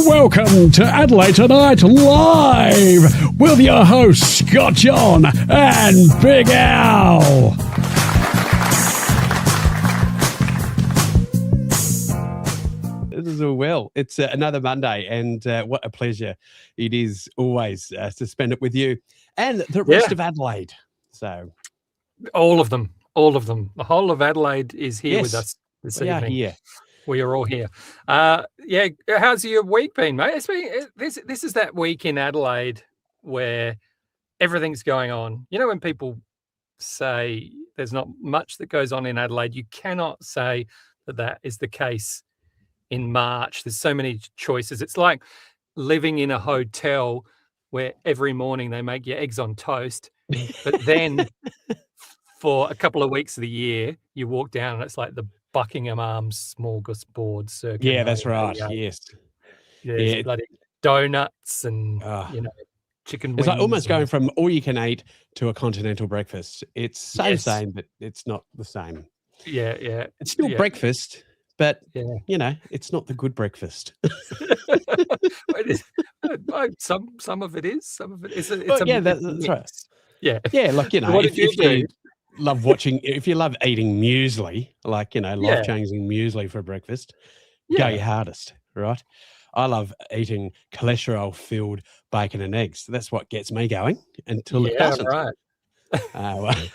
Welcome to Adelaide Tonight Live with your hosts Scott John and Big Al. This is all well. It's another Monday, and what a pleasure it is always to spend it with you and the rest of Adelaide. So, all of them. The whole of Adelaide is here with us this evening. Are here. We are all here. How's your week been, mate? This is that week in Adelaide where everything's going on. You know, when people say there's not much that goes on in Adelaide, you cannot say that is the case in March. There's so many choices. It's like living in a hotel where every morning they make you eggs on toast, but then for a couple of weeks of the year, you walk down and it's like the Buckingham Arms smorgasbord circuit. Yeah, that's right. Yes. Yeah, bloody donuts and chicken wings. It's like almost going from all you can eat to a continental breakfast. It's same, but it's not the same. Yeah. It's still breakfast, but you know, it's not the good breakfast. Some of it is. Some of it is. That's right. Yeah. Like, you know, what if you love watching, if you love eating muesli, like, you know, life-changing muesli for breakfast, go your hardest, right? I love eating cholesterol-filled bacon and eggs. That's what gets me going until it doesn't. Right. I went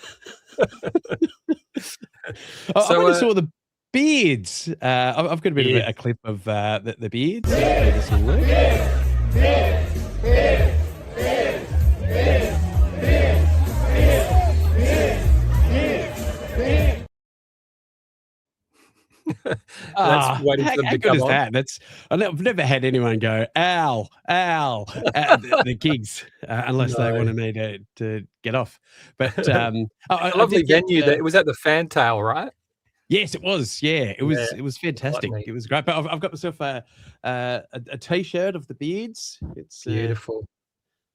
and saw the Beards. I've got a bit of a clip of the Beards. How good is that? I've never had anyone go ow at the gigs unless they wanted me to get off. But a lovely venue. It was at the Fantail, right? Yes, it was. Yeah, it was fantastic. It was great. But I've got myself a T-shirt of the Beards. It's beautiful.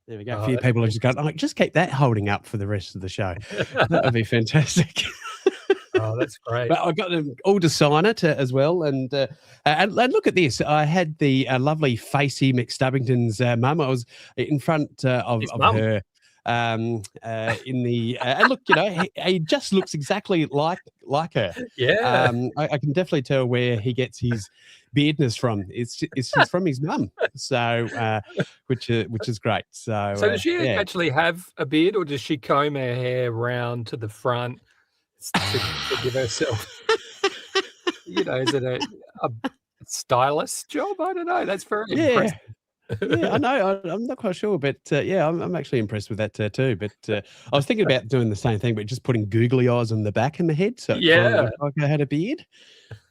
There we go. A few people have just gone, just keep that holding up for the rest of the show. That would be fantastic. Oh, that's great. But I got them all to sign it as well. And look at this. I had the lovely Facey McStubbington's mum. I was in front of her in the and look, you know, he just looks exactly like her. Yeah. I can definitely tell where he gets his beardness from. It's from his mum. So which is great. So does she actually have a beard, or does she comb her hair round to the front to give herself, you know, is it a stylist job? I don't know. That's very impressive. Yeah, I know. I'm not quite sure, but I'm actually impressed with that too. But I was thinking about doing the same thing, but just putting googly eyes on the back of my head, so like I had a beard.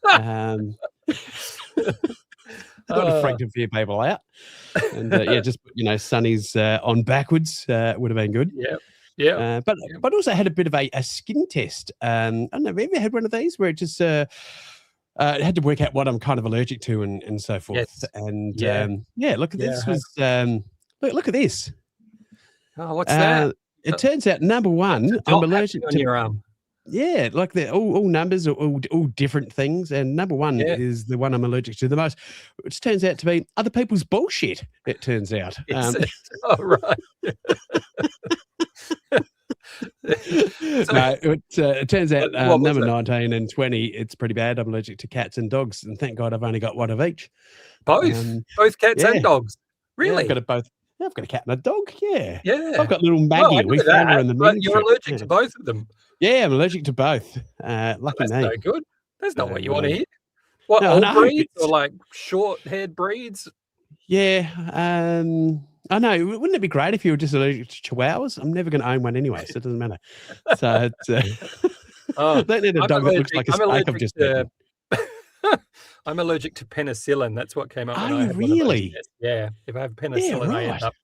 Got to freak a few people out, and just put, you know, sunnies on backwards would have been good. Yeah. But also had a bit of a skin test. I don't know. Have you ever had one of these where it just had to work out what I'm kind of allergic to and so forth. Yes. And look at this. Look at this. Oh, what's that? It turns out, number one, I'm allergic on to your arm. Yeah, like they're all numbers are all different things, and number one is the one I'm allergic to the most, which turns out to be other people's bullshit. It turns out. Right. It turns out number 19 and 20, it's pretty bad. I'm allergic to cats and dogs, and thank God I've only got one of each. Both cats and dogs. Really? Yeah, I've got a cat and a dog. Yeah. I've got little Maggie. We found her in the but you're allergic to both of them. Yeah, I'm allergic to both. Lucky that's me. No good. That's not what you want to hear. What, all breeds or like short-haired breeds? Yeah. I know. Wouldn't it be great if you were just allergic to chihuahuas? I'm never going to own one anyway, so it doesn't matter. So it's don't need a dog that looks like a snake I've just eaten. I'm allergic to penicillin. That's what came up. Are you really? Yeah. If I have penicillin, I end up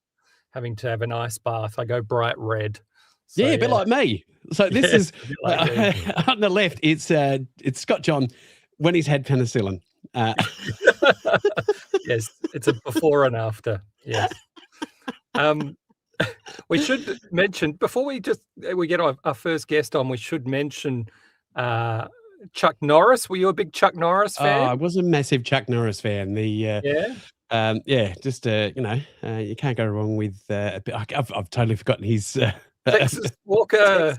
having to have an ice bath. I go bright red. So, a bit like me. So this is on the left. It's Scott John when he's had penicillin. Yes, it's a before and after. Yes. We should mention before we get our first guest on. We should mention Chuck Norris. Were you a big Chuck Norris fan? I was a massive Chuck Norris fan. The Yeah, just you can't go wrong with a bit. I've totally forgotten his Texas Walker.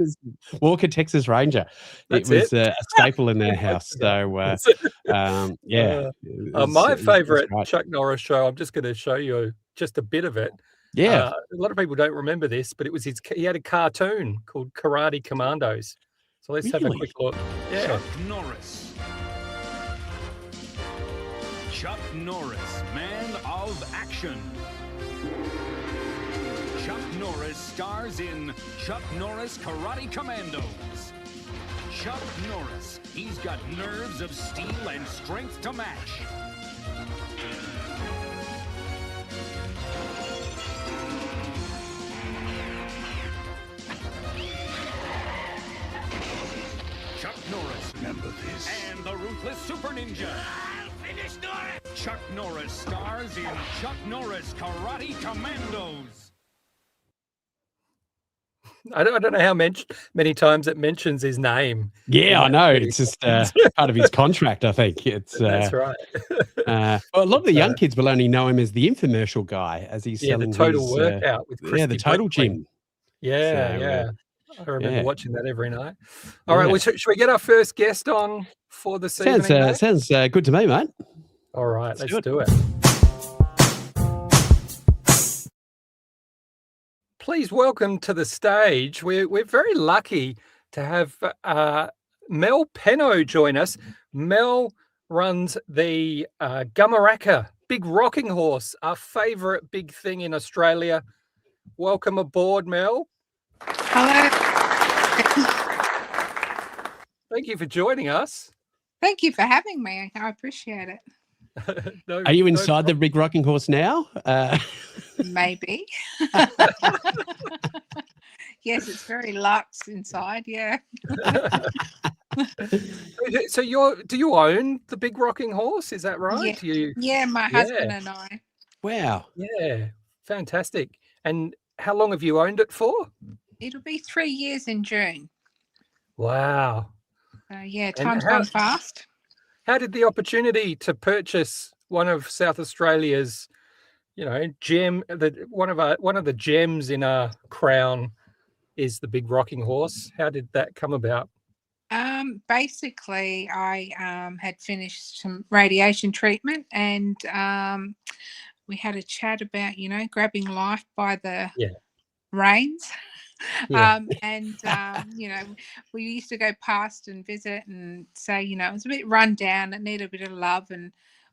Texas Ranger. That's it was it. a staple in their Completely house. forgot. So yeah, My it was favorite great. Chuck Norris show, I'm just going to show you just a bit of it. Yeah, A lot of people don't remember this, but it was he had a cartoon called Karate Commandos. So let's have a really. quick look. Yeah. Chuck Norris. Chuck Norris, man of action. Chuck Norris stars in Chuck Norris Karate Commandos. Chuck Norris, he's got nerves of steel and strength to match. Chuck Norris. Remember this. And the ruthless Super Ninja. I'll finish Norris. Chuck Norris stars in Chuck Norris Karate Commandos. I don't know how many times it mentions his name. Yeah, I know. It's just part of his contract, I think. It's That's right. well, a lot of the young kids will only know him as the infomercial guy, as he's selling the Total his, Workout with Christy the Total Brinkley. Gym. Yeah, So, yeah. I remember yeah. watching that every night. All right, Yeah. well, should we get our first guest on for this evening? mate? Sounds good to me, mate. All right, let's do do it. Please welcome to the stage. We're very lucky to have Mell Penno join us. Mel runs the Gumeracha big rocking horse, our favourite big thing in Australia. Welcome aboard, Mel. Hello. Thank you for joining us. Thank you for having me. I appreciate it. Are you inside the big rocking horse now? Maybe. Yes, it's very luxe inside. Yeah. So do you own the big rocking horse? Is that right? Yeah, my husband and I. Wow. Yeah, fantastic. And how long have you owned it for? It'll be 3 years in June. Wow. Yeah, time's gone fast. How did the opportunity to purchase one of South Australia's, one of the gems in our crown is the big rocking horse? How did that come about? Basically, I had finished some radiation treatment, and we had a chat about, grabbing life by the reins. Yeah. We used to go past and visit and say, it was a bit run down, it needed a bit of love, and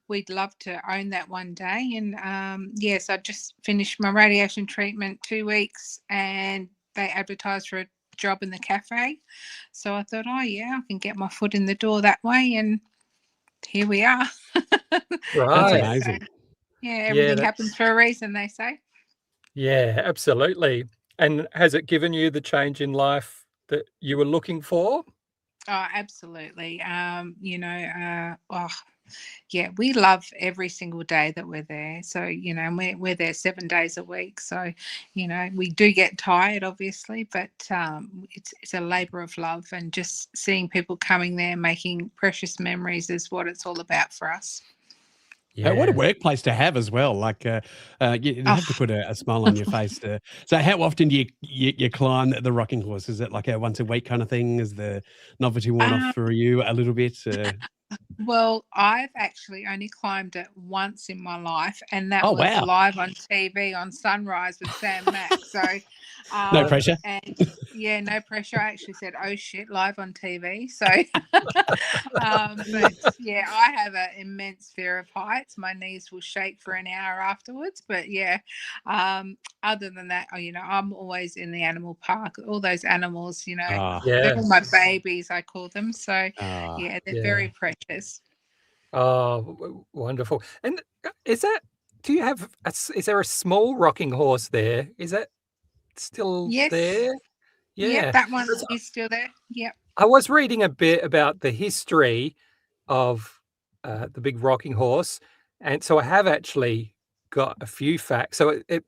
we'd love to own that one day. And yes, I just finished my radiation treatment 2 weeks, and they advertised for a job in the cafe. So I thought, I can get my foot in the door that way, and here we are. Right. That's amazing. Everything happens for a reason, they say. Yeah, absolutely. And has it given you the change in life that you were looking for? Oh, absolutely. We love every single day that we're there. So, we're there 7 days a week. So, we do get tired, obviously, but it's a labor of love, and just seeing people coming there, making precious memories is what it's all about for us. Yeah. What a workplace to have as well. Like you have to put a smile on your face. So how often do you climb the rocking horse? Is it like a once a week kind of thing? Is the novelty worn off for you a little bit? Well, I've actually only climbed it once in my life, and that was wow. live on TV on Sunrise with Sam Mack. So no pressure. And no pressure. I actually said, "Oh shit," live on TV. So, but yeah, I have an immense fear of heights. My knees will shake for an hour afterwards. But other than that, I'm always in the animal park. All those animals, they're all my babies, I call them. So they're very precious. Oh, wonderful. And is there a small rocking horse there? Is that still there? Yeah, that one is still there. Yeah. I was reading a bit about the history of the big rocking horse, and so I have actually got a few facts. So it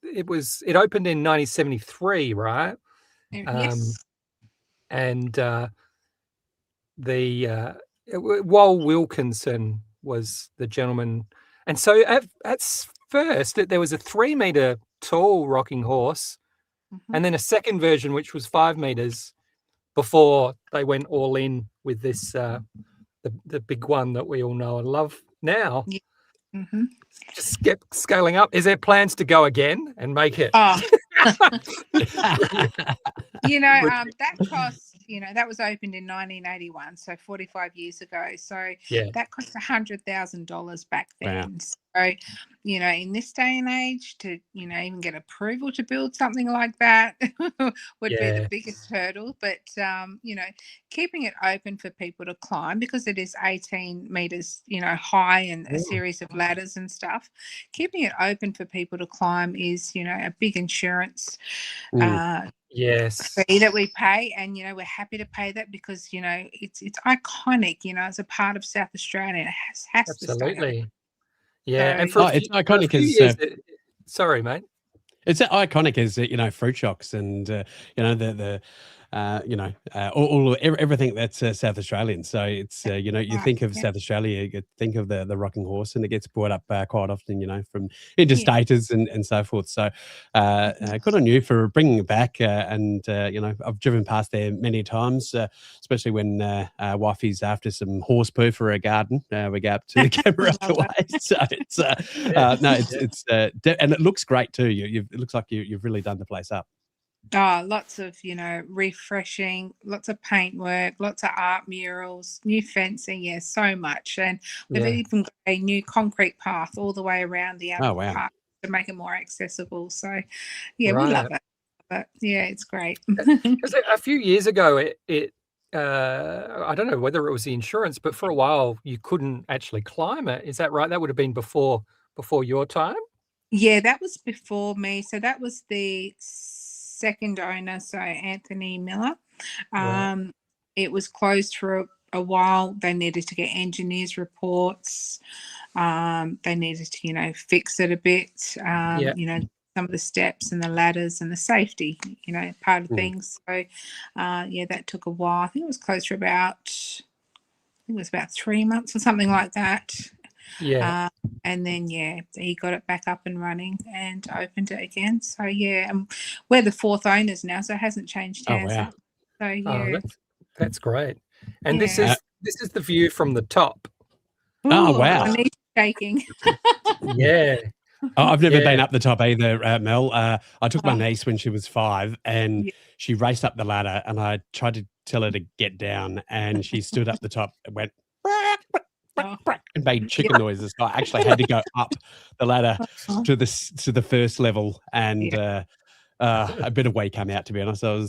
opened in 1973, right? Yes. And Wal Wilkinson was the gentleman, and so at first there was a 3 meter tall rocking horse, and then a second version which was 5 meters before they went all in with this the big one that we all know and love now. Yeah. Just kept scaling up. Is there plans to go again and make it? Oh. That cost, that was opened in 1981, so 45 years ago. So that cost $100,000 back then. Wow. So, in this day and age, to, even get approval to build something like that would be the biggest hurdle. But, keeping it open for people to climb, because it is 18 meters, high, and a series of ladders and stuff. Keeping it open for people to climb is, a big insurance fee that we pay, and we're happy to pay that because it's iconic. It's a part of South Australia. It has absolutely to stay. Yeah, so, and it's iconic as sorry, mate. It's iconic as fruit shocks and everything that's South Australian. So it's you think of South Australia, you think of the rocking horse, and it gets brought up quite often, from interstaters and so forth. So good on you for bringing it back. And I've driven past there many times, especially when wifey's after some horse poo for her garden. We go up to the Gumeracha way. So it's and it looks great too. It looks like you've really done the place up. Oh, lots of, refreshing, lots of paintwork, lots of art murals, new fencing, so much. And we've even got a new concrete path all the way around the park to make it more accessible. So, we love it. But, it's great. Because a few years ago, it I don't know whether it was the insurance, but for a while you couldn't actually climb it. Is that right? That would have been before your time? Yeah, that was before me. So that was the second owner, so Anthony Miller. It was closed for a while. They needed to get engineers' reports. They needed to, fix it a bit. Some of the steps and the ladders and the safety, part of things. So, that took a while. I think it was closed for about 3 months or something like that. And then he got it back up and running and opened it again. So and we're the fourth owners now, so it hasn't changed hands. So that's great. And this is the view from the top. Ooh, oh wow! My knees shaking. I've never been up the top either, Mel. I took my niece when she was 5, and she raced up the ladder, and I tried to tell her to get down, and she stood up the top and went and made chicken noises. So I actually had to go up the ladder to the first level, and a bit of weight came out. To be honest, I'm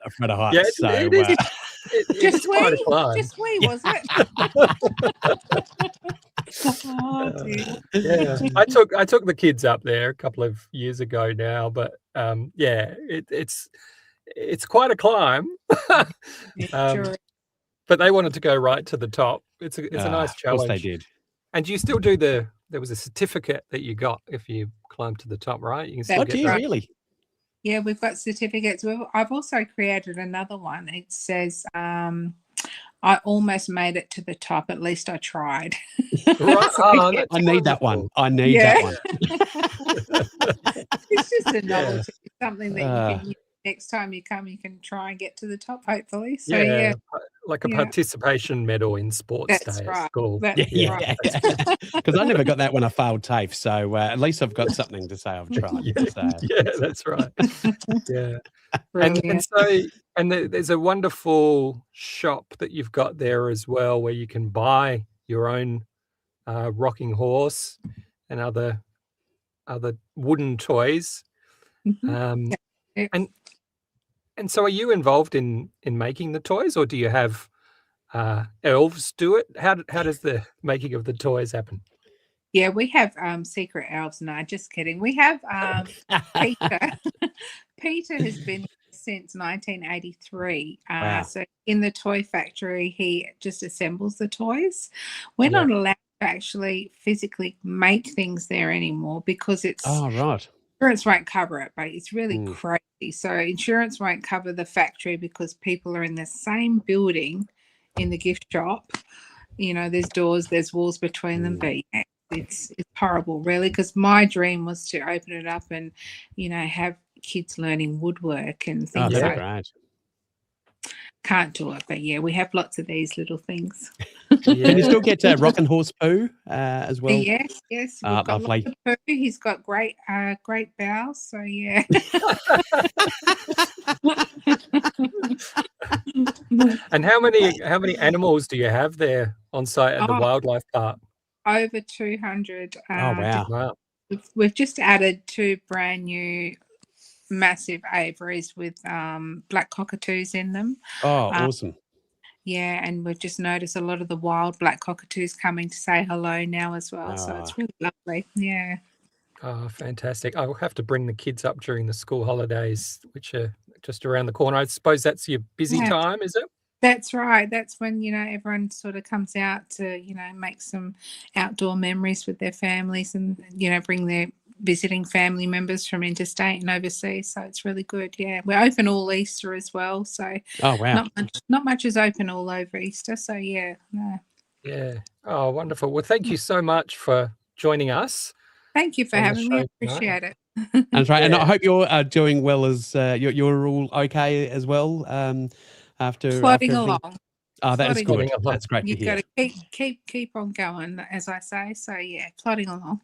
afraid of heights. Just wee, was it? I took the kids up there a couple of years ago now, but it's quite a climb. Sure. But they wanted to go right to the top. It's a nice challenge. Of course they did. And you still do there was a certificate that you got if you climbed to the top, right? You can still do you really? Yeah, we've got certificates. I've also created another one. It says, I almost made it to the top. At least I tried. Right. I need that one. I need that one. It's just a novelty. Something that you can use next time you come. You can try and get to the top, hopefully. So like a participation medal in sports day at school. That's right. Because I never got that when I failed TAFE. So at least I've got something to say I've tried. That's right. And there's a wonderful shop that you've got there as well, where you can buy your own rocking horse and other wooden toys. And so are you involved in making the toys, or do you have elves do it? How does the making of the toys happen? Yeah, we have secret elves. No, just kidding. We have Peter. Peter has been since 1983. So in the toy factory, he just assembles the toys. We're not allowed to actually physically make things there anymore because it's insurance won't cover it, but it's really crazy. So insurance won't cover the factory because people are in the same building in the gift shop. There's doors, there's walls between them, but it's horrible, really, because my dream was to open it up and, have kids learning woodwork and Oh, things that'd like be that. great. Can't do it, but yeah, we have lots of these little things. Can you Yeah. still get rocking horse poo as well? Yes, we've got lovely. lots of poo. He's got great bowels, so yeah. And how many animals do you have there on site at the wildlife park? Over 200. Oh, wow. Wow. We've just added 2 brand new massive aviaries with black cockatoos in them. Oh, awesome. Yeah, and we've just noticed a lot of the wild black cockatoos coming to say hello now as well. So it's really lovely. Yeah. Oh, fantastic. I will have to bring the kids up during the school holidays, which are just around the corner. I suppose that's your busy time, is it? That's right. That's when, everyone sort of comes out to, make some outdoor memories with their families and, bring their visiting family members from interstate and overseas. So it's really good. Yeah. We're open all Easter as well. So wow. not much is open all over Easter. So yeah. No. Yeah. Oh, wonderful. Well, thank you so much for joining us. Thank you for having me. I appreciate it. That's right. And I hope you're doing well as you're all okay as well. After plodding along. Oh, that's good. Along. That's great You've to hear. got to keep on going, as I say. So yeah, plodding along.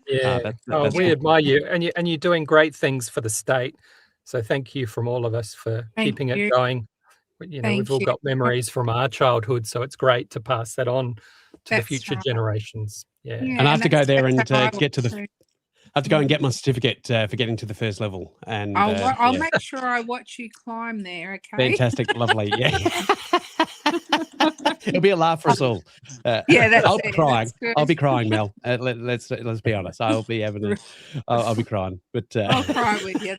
Yeah. We admire you, and you're doing great things for the state. So thank you from all of us for keeping it going. We've all got memories from our childhood, so it's great to pass that on to the future generations. Yeah. And I have to go there and get to the. I have to go and get my certificate for getting to the first level. And I'll make sure I watch you climb there. Okay. Fantastic, lovely. Yeah. It'll be a laugh for us all. I'll be crying. I'll be crying, Mel. Let's be honest. I'll be I'll be crying. But I'll cry with you.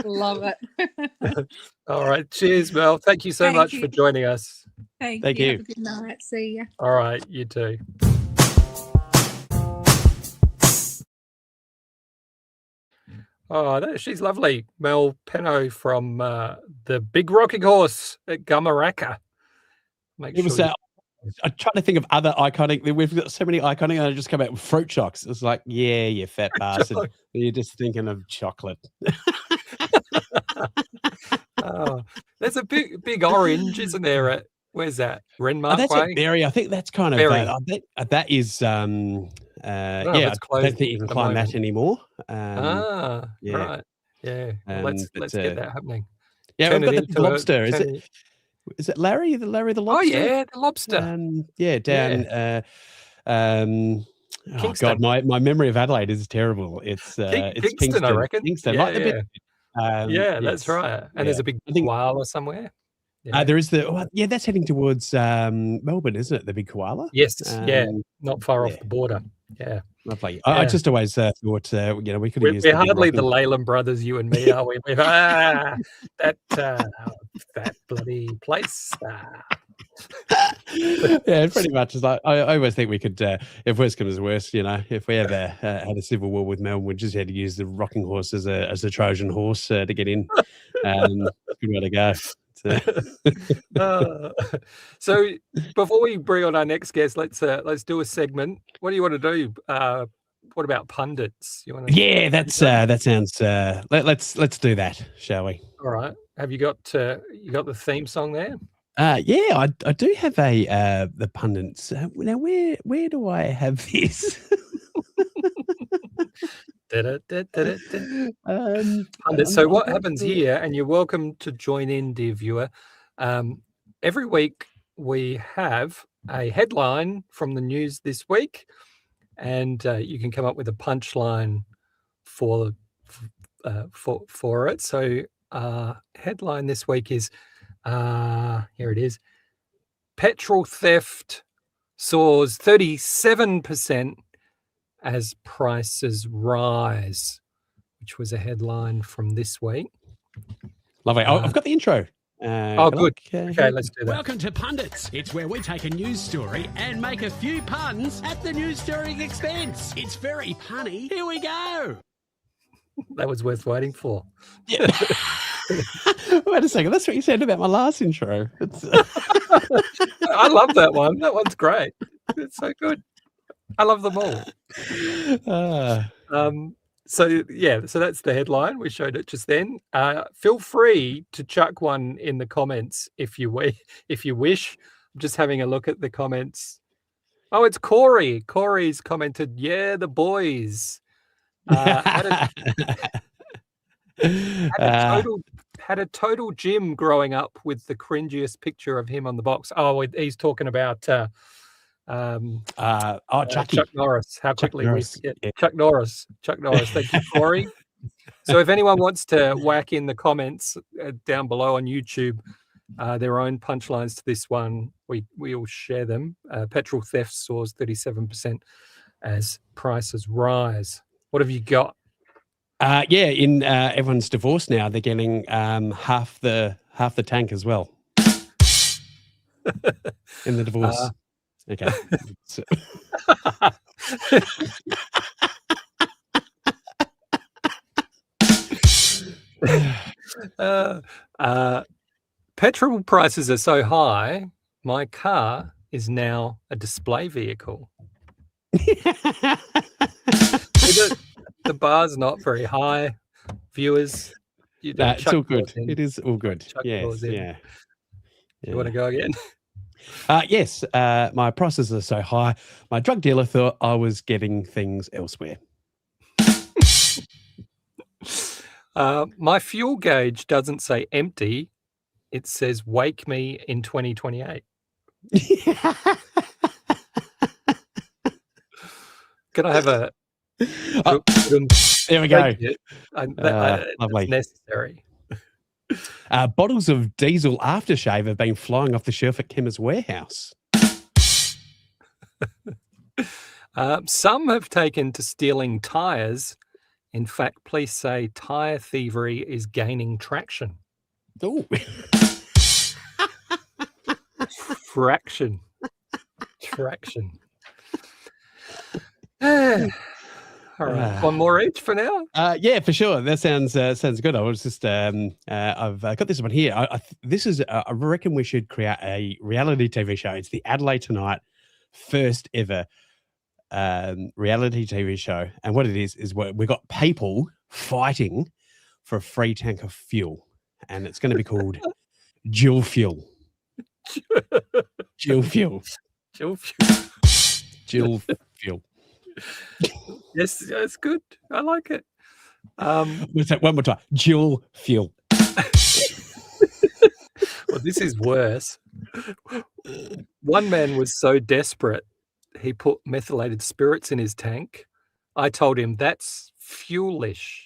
Love it. All right. Cheers, Mel. Thank you so much for joining us. Thank you. Have a good night. See you. All right. You too. Oh, she's lovely. Mell Penno from the Big Rocking Horse at Gumeracha. I'm trying to think of other iconic. We've got so many iconic, and I just come out with fruit shocks. It's like, yeah, you fat bastard. You're just thinking of chocolate. There's a big orange, isn't there? Where's that? Renmark That's Way? a berry. I think that's kind of that is. I don't think you can climb that anymore. Right. Yeah. Let's get that happening. Yeah, we've got the lobster. Is it Larry? The Larry the lobster? Oh yeah, the lobster. Down. Oh God, my memory of Adelaide is terrible. It's Kingston, I reckon. Kingston, That's right. And there's a big koala somewhere. Yeah. There is that's heading towards Melbourne, isn't it? The big koala. Yes, not far off the border. Yeah, lovely. I just always thought, we could have used. We're hardly the Leyland brothers, you and me, are we? That bloody place. Yeah, pretty much. It's like I always think we could, if worse comes to worse, if we ever had a civil war with Melbourne, we just had to use the rocking horse as a Trojan horse to get in. Good way to go. So before we bring on our next guest, let's do a segment. What do you want to do? What about pundits? You want to? Yeah, that sounds. Let's do that, shall we? All right. Have you got the theme song there? Yeah, I do have the pundits. Now, where do I have this? So what happens here, and you're welcome to join in, dear viewer. Every week we have a headline from the news this week, and you can come up with a punchline for it. So headline this week is here it is: petrol theft soars 37% as prices rise, which was a headline from this week. Lovely. I've got the intro. Good. Okay, let's do that. Welcome to Pundits. It's where we take a news story and make a few puns at the news story's expense. It's very punny. Here we go. That was worth waiting for. Yeah. Wait a second. That's what you said about my last intro. I love that one. That one's great. It's so good. I love them all. So that's the headline. We showed it just then. Feel free to chuck one in the comments if you wish. I'm just having a look at the comments. Oh, it's Corey. Corey's commented, "Yeah, the boys." Had a total Jim growing up with the cringiest picture of him on the box. Oh, he's talking about Chuck Norris. How quickly we forget Chuck Norris. Thank you, Corey. So if anyone wants to whack in the comments down below on YouTube their own punchlines to this one, we will share them. Petrol theft soars 37% as prices rise. What have you got? In everyone's divorced now, they're getting half the tank as well in the divorce. Okay. Petrol prices are so high, my car is now a display vehicle. The bar's not very high, viewers. It's all good. It is all good. Yes, yeah. You want to go again? Yes. My prices are so high. My drug dealer thought I was getting things elsewhere. My fuel gauge doesn't say empty. It says wake me in 2028. Can I have a... there we go. Lovely. Necessary. Bottles of diesel aftershave have been flying off the shelf at Kimmer's warehouse. Some have taken to stealing tyres. In fact, police say tyre thievery is gaining traction. Oh. Traction. All right, one more each for now. Yeah, for sure. That sounds good. I was just I've got this one here. I reckon we should create a reality TV show. It's the Adelaide Tonight first ever reality TV show, and what it is we got people fighting for a free tank of fuel, and it's going to be called Dual Fuel. Dual Fuel. Dual Fuel. Dual Fuel. Yes, it's good. I like it. Let's say one more time. Dual Fuel. Well, this is worse. One man was so desperate, he put methylated spirits in his tank. I told him that's fuelish.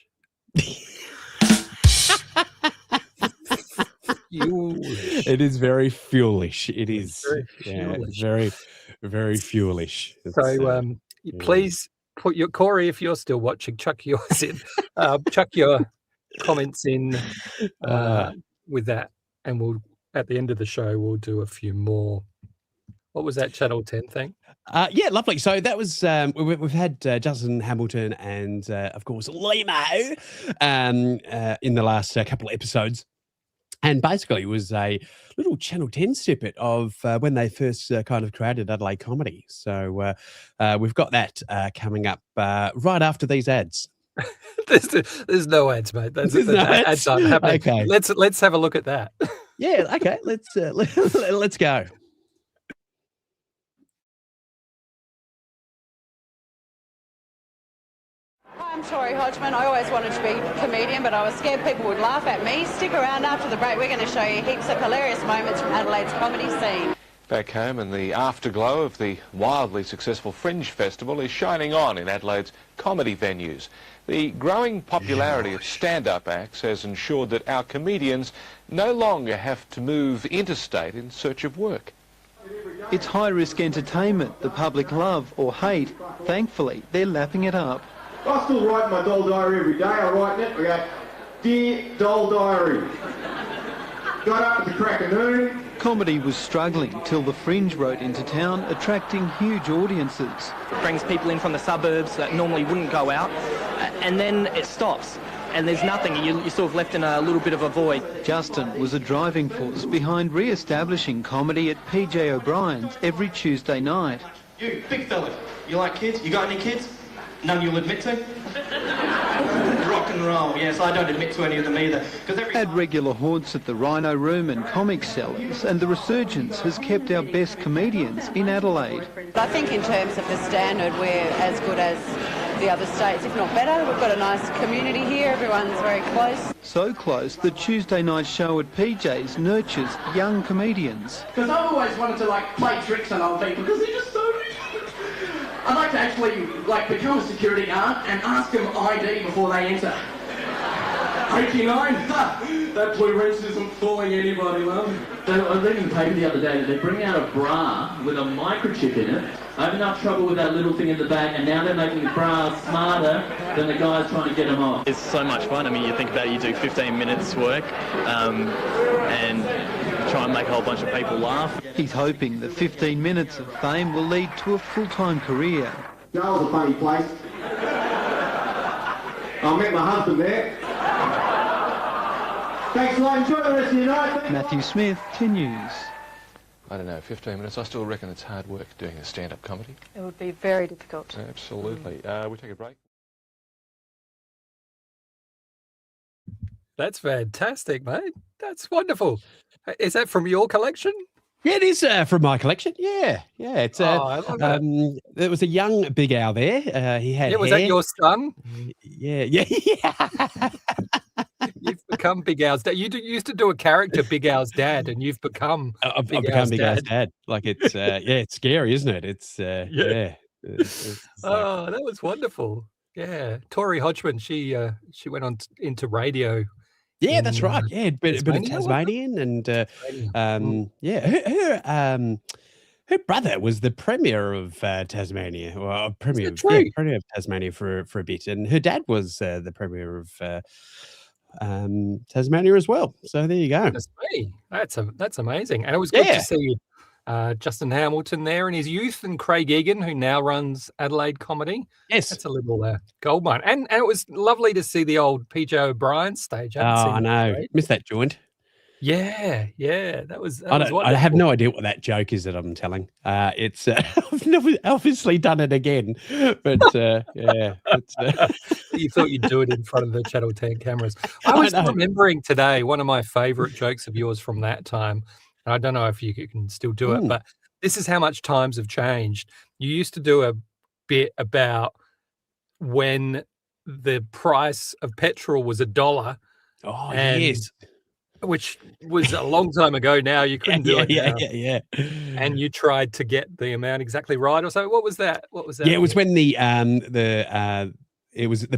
Fuelish. It is very fuelish. It is. It's very, very fuelish. So please put your... Corey, if you're still watching, chuck yours in. Chuck your comments in with that. And we'll, at the end of the show, we'll do a few more. What was that Channel 10 thing? Yeah, lovely. So that was we've had Justin Hamilton and of course Limo in the last couple of episodes, and basically it was a little Channel 10 snippet of when they first kind of created Adelaide Comedy. So we've got that coming up right after these ads. There's no ads, mate. Ads aren't happening. Okay, let's have a look at that. Yeah. Okay. Let's go. I'm Tori Hodgman. I always wanted to be a comedian, but I was scared people would laugh at me. Stick around after the break. We're going to show you heaps of hilarious moments from Adelaide's comedy scene. Back home, and the afterglow of the wildly successful Fringe Festival is shining on in Adelaide's comedy venues. The growing popularity of stand-up acts has ensured that our comedians no longer have to move interstate in search of work. It's high-risk entertainment the public love or hate. Thankfully, they're lapping it up. I still write my doll diary every day. I write in it, I go, "Dear doll diary, got up at the crack of noon." Comedy was struggling till the Fringe rode into town, attracting huge audiences. It brings people in from the suburbs that normally wouldn't go out, and then it stops, and there's nothing. You're sort of left in a little bit of a void. Justin was a driving force behind re-establishing comedy at PJ O'Brien's every Tuesday night. You, big fella, you like kids? You got any kids? None you'll admit to? Rock and roll, yes, I don't admit to any of them either. Had regular haunts at the Rhino Room and comic sellers, and the resurgence has kept our best comedians in Adelaide. I think in terms of the standard, we're as good as the other states, if not better. We've got a nice community here, everyone's very close. So close, the Tuesday night show at PJ's nurtures young comedians. Because I've always wanted to play tricks on old people because they're just so... I'd like to actually become a security guard and ask them ID before they enter. 89? That blue wrench isn't fooling anybody, love. I was reading the paper the other day that they bring out a bra with a microchip in it. I have enough trouble with that little thing in the back, and now they're making the bra smarter than the guys trying to get them off. It's so much fun. I mean, you think about it, you do 15 minutes work and try and make a whole bunch of people laugh. He's hoping the 15 minutes of fame will lead to a full-time career. Jail's a funny place. I met my husband there. Thanks a lot. Enjoy the rest of your night. Matthew Smith, 10 News. I don't know, 15 minutes. I still reckon it's hard work doing a stand-up comedy. It would be very difficult. Absolutely. We take a break. That's fantastic, mate. That's wonderful. Is that from your collection? Yeah, it is from my collection. Yeah. It's there was a young Big Al there. He had was hair. that your son? Yeah. You've become Big Al's dad. You used to do a character, Big Al's dad, and you've become I've become Big Al's dad. Like it's it's scary, isn't it? It's yeah. Oh, that was wonderful. Yeah, Tori Hodgman. She went on into radio. Yeah, that's right. Yeah, a bit of Tasmanian, and her brother was the premier of Tasmania, or premier of Tasmania for a bit, and her dad was the premier of Tasmania as well. So there you go. That's amazing, and it was good to see Justin Hamilton there in his youth, and Craig Egan, who now runs Adelaide Comedy. Yes, that's a little gold mine, and it was lovely to see the old PJ O'Brien stage. I know, missed that joint. Yeah, that was. I have no idea what that joke is that I'm telling. It's I've never obviously done it again, but yeah. You thought you'd do it in front of the Channel 10 cameras. I was remembering today one of my favourite jokes of yours from that time. I don't know if you can still do it, but this is how much times have changed. You used to do a bit about when the price of petrol was $1. Oh, yes. Which was a long time ago now. You couldn't do it now. Yeah. And you tried to get the amount exactly right or so. What was that? Yeah, it was when the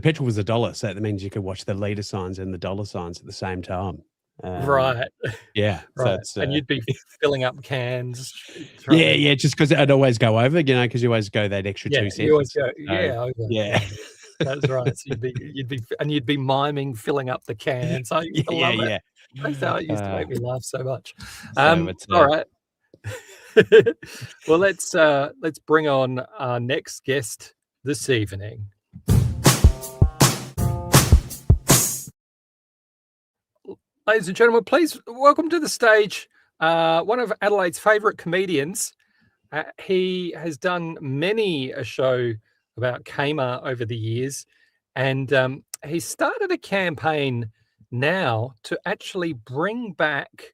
petrol was $1, so that means you could watch the litre signs and the dollar signs at the same time. Right. Yeah. Right. So and you'd be filling up cans. Yeah. Just because I'd always go over, because you always go that extra 2 cents. You always go, over. Yeah. That's right. So you'd be miming filling up the cans. I used to love it. That's how it used to make me laugh so much. All right. Well, let's bring on our next guest this evening. Ladies and gentlemen, please welcome to the stage one of Adelaide's favourite comedians. He has done many a show about Kmart over the years, and he started a campaign now to actually bring back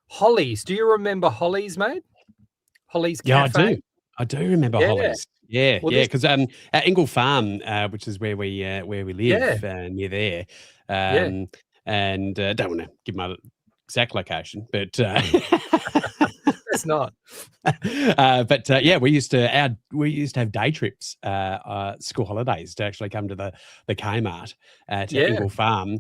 Holly's. Do you remember Holly's, mate? Holly's Cafe? I do remember Holly's. Yeah, because at Ingle Farm, which is where we live, near there. And don't want to give my exact location, but it's not. But we used to have day trips, school holidays, to actually come to the Kmart at Ingle Farm,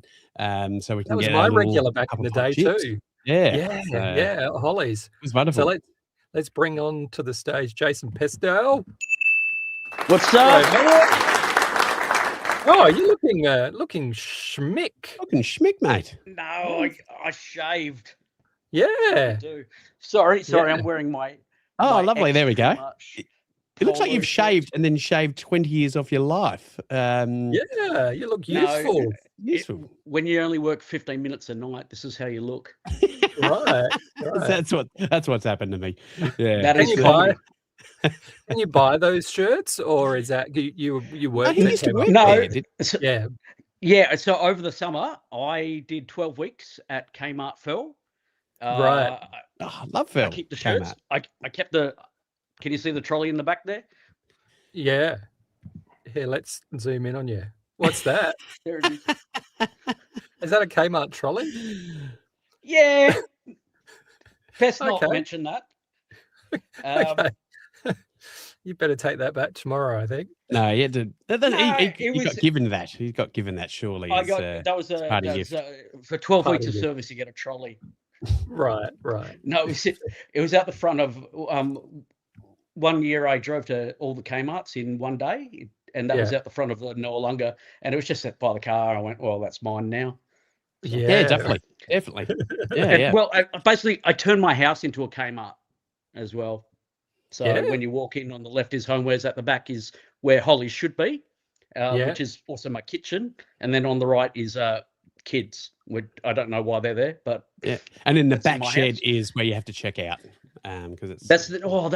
so we can get my regular back in the day chips. too. Yeah, Holly's. It was wonderful. So let's bring on to the stage Jason Pestell. What's up? Oh, you're looking schmick. Looking schmick, mate. No, I shaved. Yeah. I do. Sorry, I'm wearing my lovely. There we go. It looks like polo you've shaved and then shaved 20 years off your life. Yeah, you look youthful. Useful. When you only work 15 minutes a night, this is how you look. Right. That's what's happened to me. Yeah. That is Can you buy those shirts, or is that you work? he used to work No, there. Yeah. Yeah, so over the summer, I did 12 weeks at Kmart Fell. Right. Oh, I love I Phil. keep the shirts. I kept the. Can you see the trolley in the back there? Yeah. Here, let's zoom in on you. What's that? There it is. Is that a Kmart trolley? Yeah. Best not Okay. mention that. Okay. You better take that back tomorrow, I think. No, he had to. He was- got given that. He got given that. Surely, I as, got that was a party that was, gift. for 12 Party weeks of gift. service. You get a trolley. Right. No, it was out the front of. One year I drove to all the Kmarts in one day, and that was out the front of the Noarlunga, and it was just set by the car. I went, well, that's mine now. Yeah, definitely. Yeah. Well, I turned my house into a Kmart as well. So when you walk in, on the left is homewares, at the back is where Holly's should be, which is also my kitchen, and then on the right is kids. I don't know why they're there, but yeah. And in the back my shed house. is where you have to check out, because it's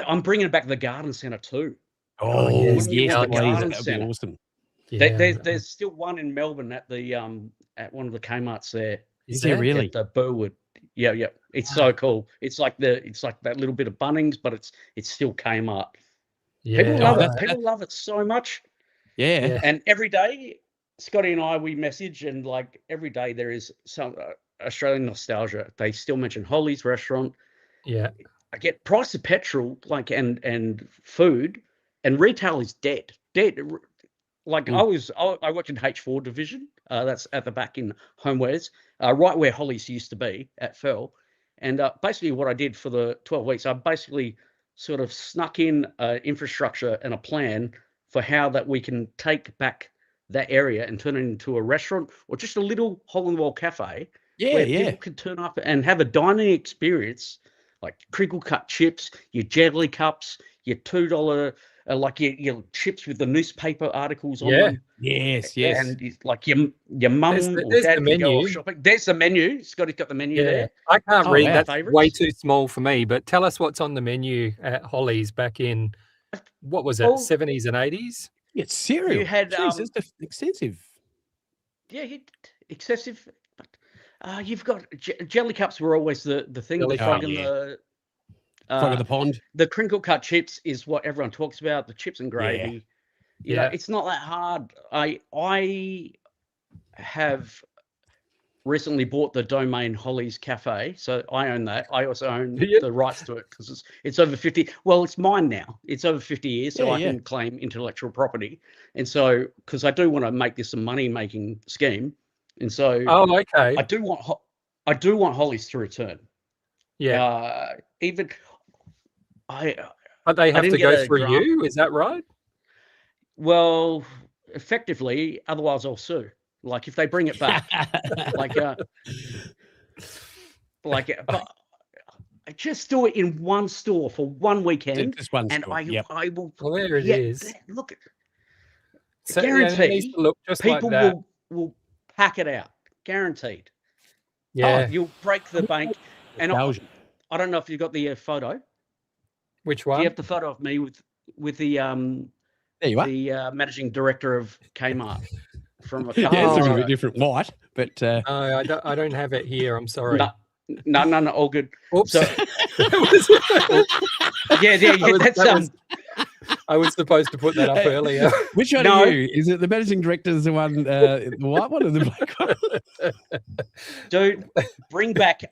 I'm bringing it back to the garden centre too. yes, the please, garden that would be centre. awesome. Yeah. There's still one in Melbourne at the at one of the Kmarts there. Is there really? At the Burwood. Yeah. It's so cool. It's like that little bit of Bunnings, but it's still Kmart. Yeah. People love it. People love it so much. Yeah. And every day, Scotty and I, we message, and like every day there is some Australian nostalgia. They still mention Holly's restaurant. Yeah. I get price of petrol, like and food, and retail is dead. Like I worked in H4 division. That's at the back in homewares, right where Holly's used to be at Fell. And basically what I did for the 12 weeks, I basically sort of snuck in infrastructure and a plan for how that we can take back that area and turn it into a restaurant or just a little hole-in-the-wall cafe where people can turn up and have a dining experience, like crinkle cut chips, your jelly cups, your $2 like your chips with the newspaper articles on them. Yes. And like your mum or dad can go off shopping. There's the menu. Scotty's got the menu there. I can't read. Wow. That's Favorites. way too small for me. But tell us what's on the menu at Holly's back in, what was it, 70s and 80s? It's cereal. You had Jesus, extensive. Yeah, excessive. But you've got jelly cups were always the thing. The frog in the frog in the pond. The crinkle cut chips is what everyone talks about. The chips and gravy. You know, it's not that hard. I have recently bought the domain Holly's Cafe, so I own that. I also own the rights to it because it's over 50. Well, it's mine now. It's over 50 years, so I can claim intellectual property. And so, because I do want to make this a money-making scheme, and so okay, I do want Holly's to return. Yeah, even but they have to go through you. Is that right? Well, effectively, otherwise I'll sue. Like if they bring it back, but I just do it in one store for one weekend, just one and store. I will. Well, there it is. Look, So, guarantee look just people like that. will pack it out. Guaranteed. Yeah, you'll break the bank. And I don't know if you got the photo. Which one? Do you have the photo of me with the there you are. The managing director of Kmart from a couple it's a bit different white, but no, I don't have it here. I'm sorry. No, all good. Oops. So, I was supposed to put that up earlier. Which one are you? Is it the managing director's the one, the white one or the black one? Dude, bring back.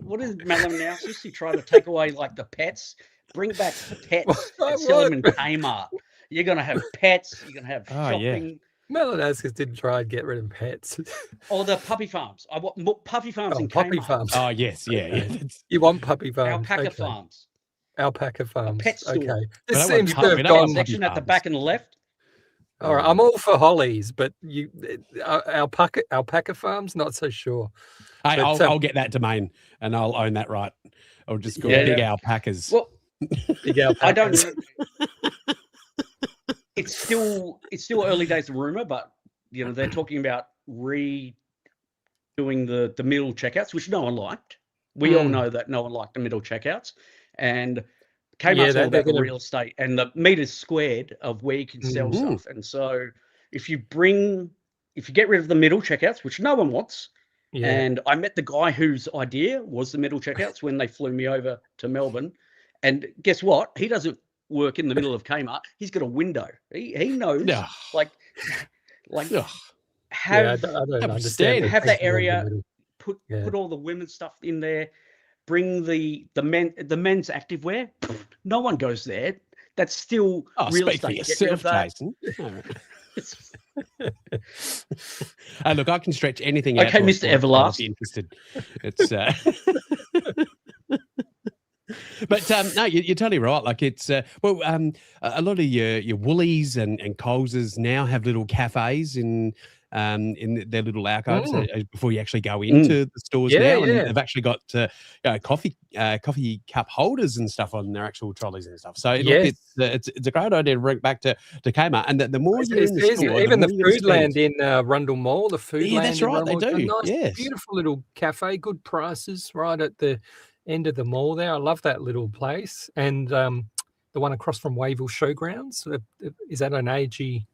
What is Mel now? He try to take away like the pets. Bring back pets and sell them in Kmart. You're gonna have pets. You're gonna have shopping. Melanaskis didn't try and get rid of pets. Or the puppy farms. I want more puppy farms in puppy Kmart. farms. Oh yes, yeah. You want puppy farms? Alpaca farms. Alpaca farms. Pet store. Okay. This seems seems to have gone section at the back and the left. All right, I'm all for Holly's, but alpaca farms, not so sure. Hey, I'll get that domain and I'll own that right. I'll just go big alpacas. Well, big alpacas. I don't. It's still early days of rumor, but they're talking about redoing the middle checkouts, which no one liked. We all know that no one liked the middle checkouts, and Kmart's all about the real estate and the meters squared of where you can sell stuff. And so if you get rid of the middle checkouts, which no one wants, and I met the guy whose idea was the middle checkouts when they flew me over to Melbourne. And guess what? He doesn't work in the middle of Kmart. He's got a window. He knows, like have that area, put all the women's stuff in there, bring the men's activewear. No one goes there. That's still real estate. For yourself, Jason. Look, I can stretch anything out. Okay, Mr. Everlast. Interested. It's but no, you're totally right. Like it's a lot of your Woolies and Coleses now have little cafes in their little alcoves before you actually go into the stores now. And they've actually got coffee cup holders and stuff on their actual trolleys and stuff. So look, it's a great idea to bring back to Kmart. And the more you're in the store, even the Foodland in Rundle Mall, the Foodland. That's right, they do. Nice, beautiful little cafe, good prices, right at the end of the mall there. I love that little place. And the one across from Wayville Showgrounds, is that an AG?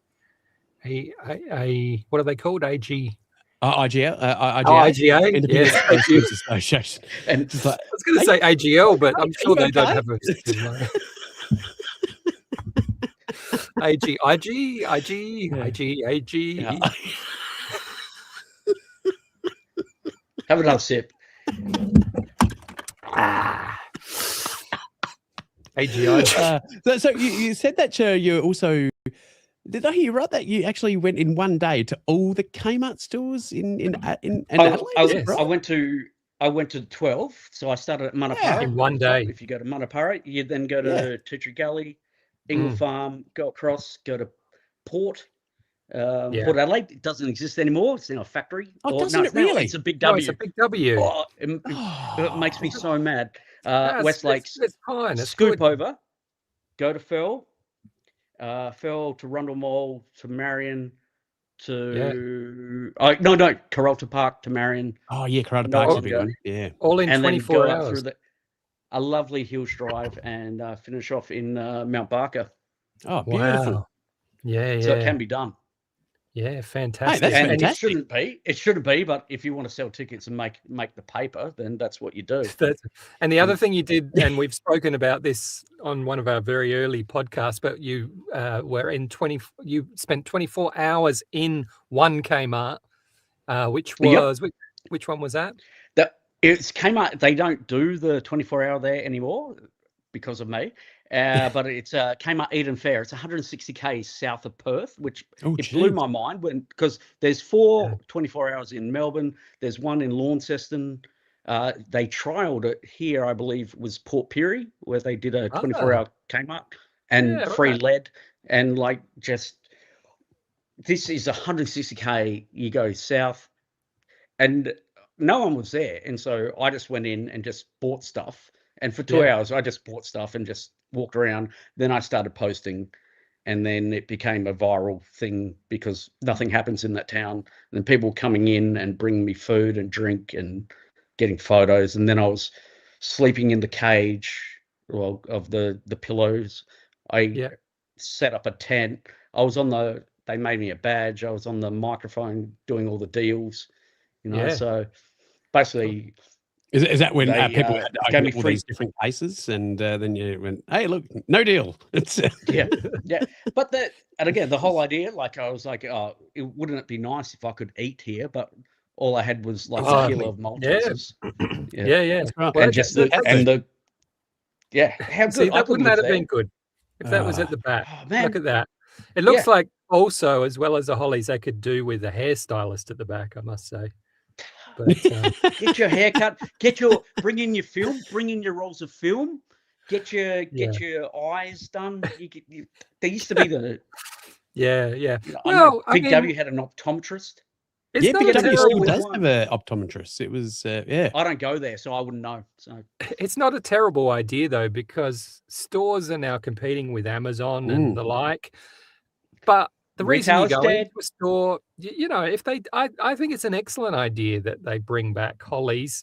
What are they called? AG. IGL. IGA. Independent Goods Association. And I was going to say AGL, but I'm sure they don't have a. IG. Have another sip. AGI. So you said that you also. Did I hear you right that you actually went in one day to all the Kmart stores in Adelaide? I went to 12, so I started at Gumeracha in one day. If you go to Gumeracha, you then go to Teacher Gully, Ingle Farm, go across, go to Port. Port Adelaide, it doesn't exist anymore. It's in a factory. Doesn't it really? It's a big W. It's a big W. Oh, it makes me so mad. West Lakes, it's fine. It's scoop good. over, go to Fell to Rundle Mall to Marion to Karalta Park to Marion. Oh yeah, Karalta Park's a big one. Yeah, all in 24 hours. Through a lovely hills drive and finish off in Mount Barker. Oh, beautiful. Wow. Yeah. So it can be done. Yeah, fantastic. Hey, that's fantastic. It shouldn't be, but if you want to sell tickets and make the paper, then that's what you do. And the other thing you did, and we've spoken about this on one of our very early podcasts, but you you spent 24 hours in one Kmart, which one was that? It's Kmart. They don't do the 24-hour there anymore because of me. But it's Kmart Eden Fair. It's 160 km south of Perth, which blew my mind because there's 4 24 hours in Melbourne. There's one in Launceston. They trialled it here, I believe, was Port Pirie, where they did a 24-hour Kmart and free lead. And this is 160 km. You go south, and no one was there, and so I just went in and just bought stuff. And for 2 hours, I just bought stuff and just walked around. Then I started posting, and then it became a viral thing because nothing happens in that town. And then people coming in and bringing me food and drink and getting photos. And then I was sleeping in the cage of the pillows. I set up a tent. They made me a badge. I was on the microphone doing all the deals, so basically. Is that when people gave me all these different cases, and then you went, "Hey, look, no deal." It's yeah. But again, the whole idea, I was like, "Oh, wouldn't it be nice if I could eat here?" But all I had was a kilo of Maltesers. Yeah. Well, and just how good. See, wouldn't that have been good if that was at the back? Oh, man. Look at that. It looks like also, as well as the Hollies, they could do with a hairstylist at the back, I must say. But, get your haircut, bring in your film, bring in your rolls of film, get your eyes done. There used to be the Big W had an optometrist. Big W still does have an optometrist. It was I don't go there, so I wouldn't know. So it's not a terrible idea though, because stores are now competing with Amazon and the like. But the reason you go into a store, if I think it's an excellent idea that they bring back Hollies,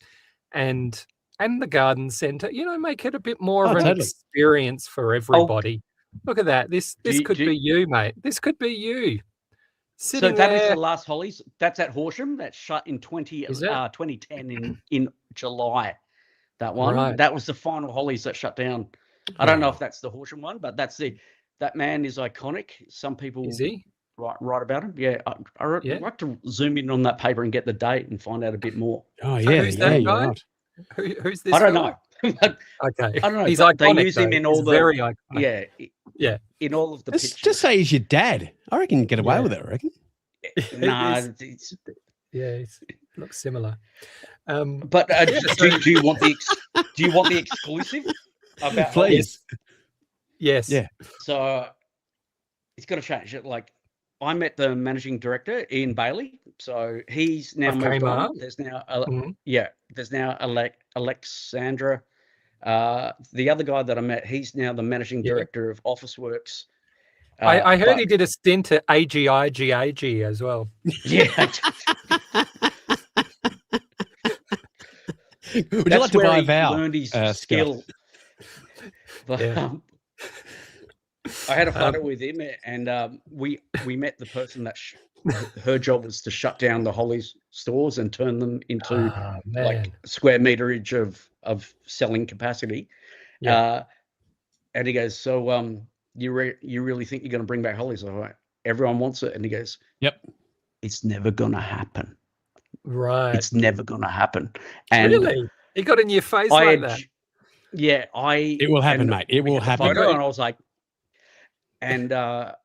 and and the garden centre. Make it a bit more of an totally. experience for everybody. Look at that. This could be you, mate. This could be you. Sitting So that is there. the last Hollies. That's at Horsham. That's shut in 2010 in July. That one. Right. That was the final Hollies that shut down. I don't know if that's the Horsham one, but that man is iconic. Some people Is he? Write about him. Yeah, I'd like to zoom in on that paper and get the date and find out a bit more. Oh So yeah, who's yeah, that you're guy? right. Who's this? I don't guy? know. Okay. I don't know. He's but iconic. they use him though. in all He's the very iconic. yeah, in all of the Let's pictures. just say he's your dad. I reckon you get away Yeah. with it. I reckon. Nah, Yeah, it looks similar. but do you want the exclusive about Please. Yes. Yeah. So it's got to change it. Like I met the managing director, Ian Bailey. So he's now Of moved on. KMart? There's now Mhm. there's now Alexandra. The other guy that I met, he's now the managing director of Officeworks. I heard but- he did a stint at AGIGAG as well. Yeah. Would That's you like to where buy a he vow? learned his Scott? skill. But, Yeah. I had a photo with him, and we met the person that her job was to shut down the Hollies stores and turn them into like square meterage of selling capacity. Yeah. And he goes, "So you really think you're going to bring back Hollies?" I'm like, "Everyone wants it," and he goes, "Yep, it's never going to happen. Right, it's never going to happen." And really, he got in your face like that. Yeah, It will happen, mate. It will happen. And I was like, and that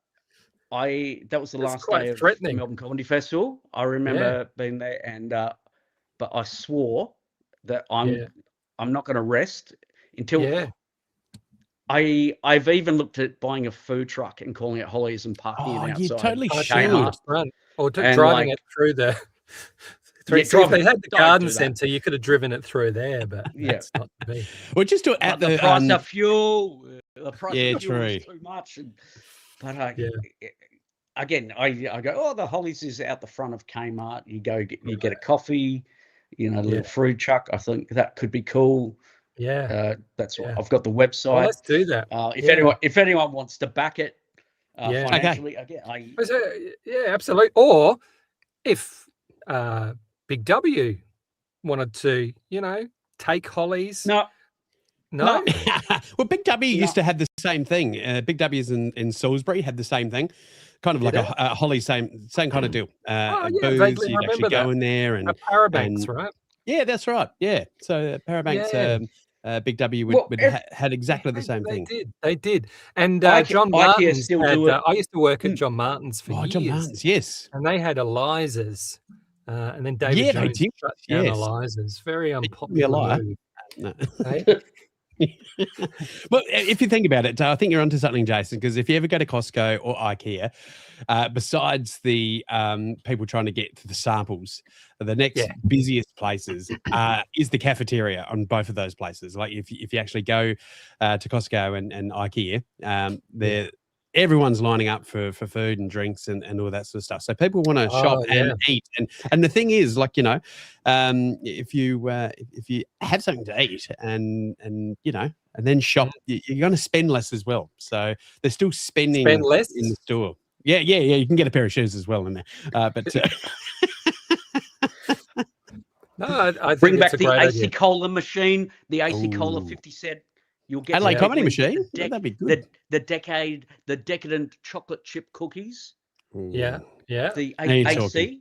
was the last quite day of threatening. the Melbourne Comedy Festival. I remember being there, and but I swore that I'm not going to rest until I've even looked at buying a food truck and calling it Hollies and parking it outside. You totally Kmart. Right. Or And, driving like, it through the. Yeah, See, if they had the don't garden do that. centre, you could have driven it through there, but that's not to be. Well, just to But at the price of fuel, the price Yeah, of fuel true. is too much. But again, I go, oh, the Hollies is out the front of Kmart. You get a coffee, a little fruit truck. I think that could be cool. Yeah, that's what I've got the website. Well, let's do that. If anyone wants to back it financially, absolutely. Or if Big W wanted to, take Hollies. No. Well, Big W used to have the same thing. Big W's in Salisbury had the same thing, kind of like a Holly, same kind of deal. Booze, vaguely you'd actually remember go that. in there and Parabanks, right? Yeah, that's right. Yeah, so Parabanks, Big W had exactly the same thing. They did. And John IKEA Martin's still do it. I used to work at John Martin's for years. John Martin's, yes. And they had Eliza's. And then David Yeah, Jones they did, shut down yes. Eliza's. Very Be a unpopular liar. move. No. Hey? Well, if you think about it, I think you're onto something, Jason, because if you ever go to Costco or IKEA, besides the people trying to get to the samples, the next busiest places is the cafeteria on both of those places. Like if you actually go to Costco and IKEA, everyone's lining up for food and drinks and all that sort of stuff. So people want to shop and eat. And the thing is, like, if you have something to eat and then shop, you're going to spend less as well. So they're still spending less in the store. Yeah. You can get a pair of shoes as well in there. But no, I think bring it's back a the great AC idea. Cola machine, the AC Cola 50 cent. You'll get Adelaide the Comedy decadent- Machine? the That'd be good. the decadent chocolate chip cookies. Yeah. The Now you're AC. talking.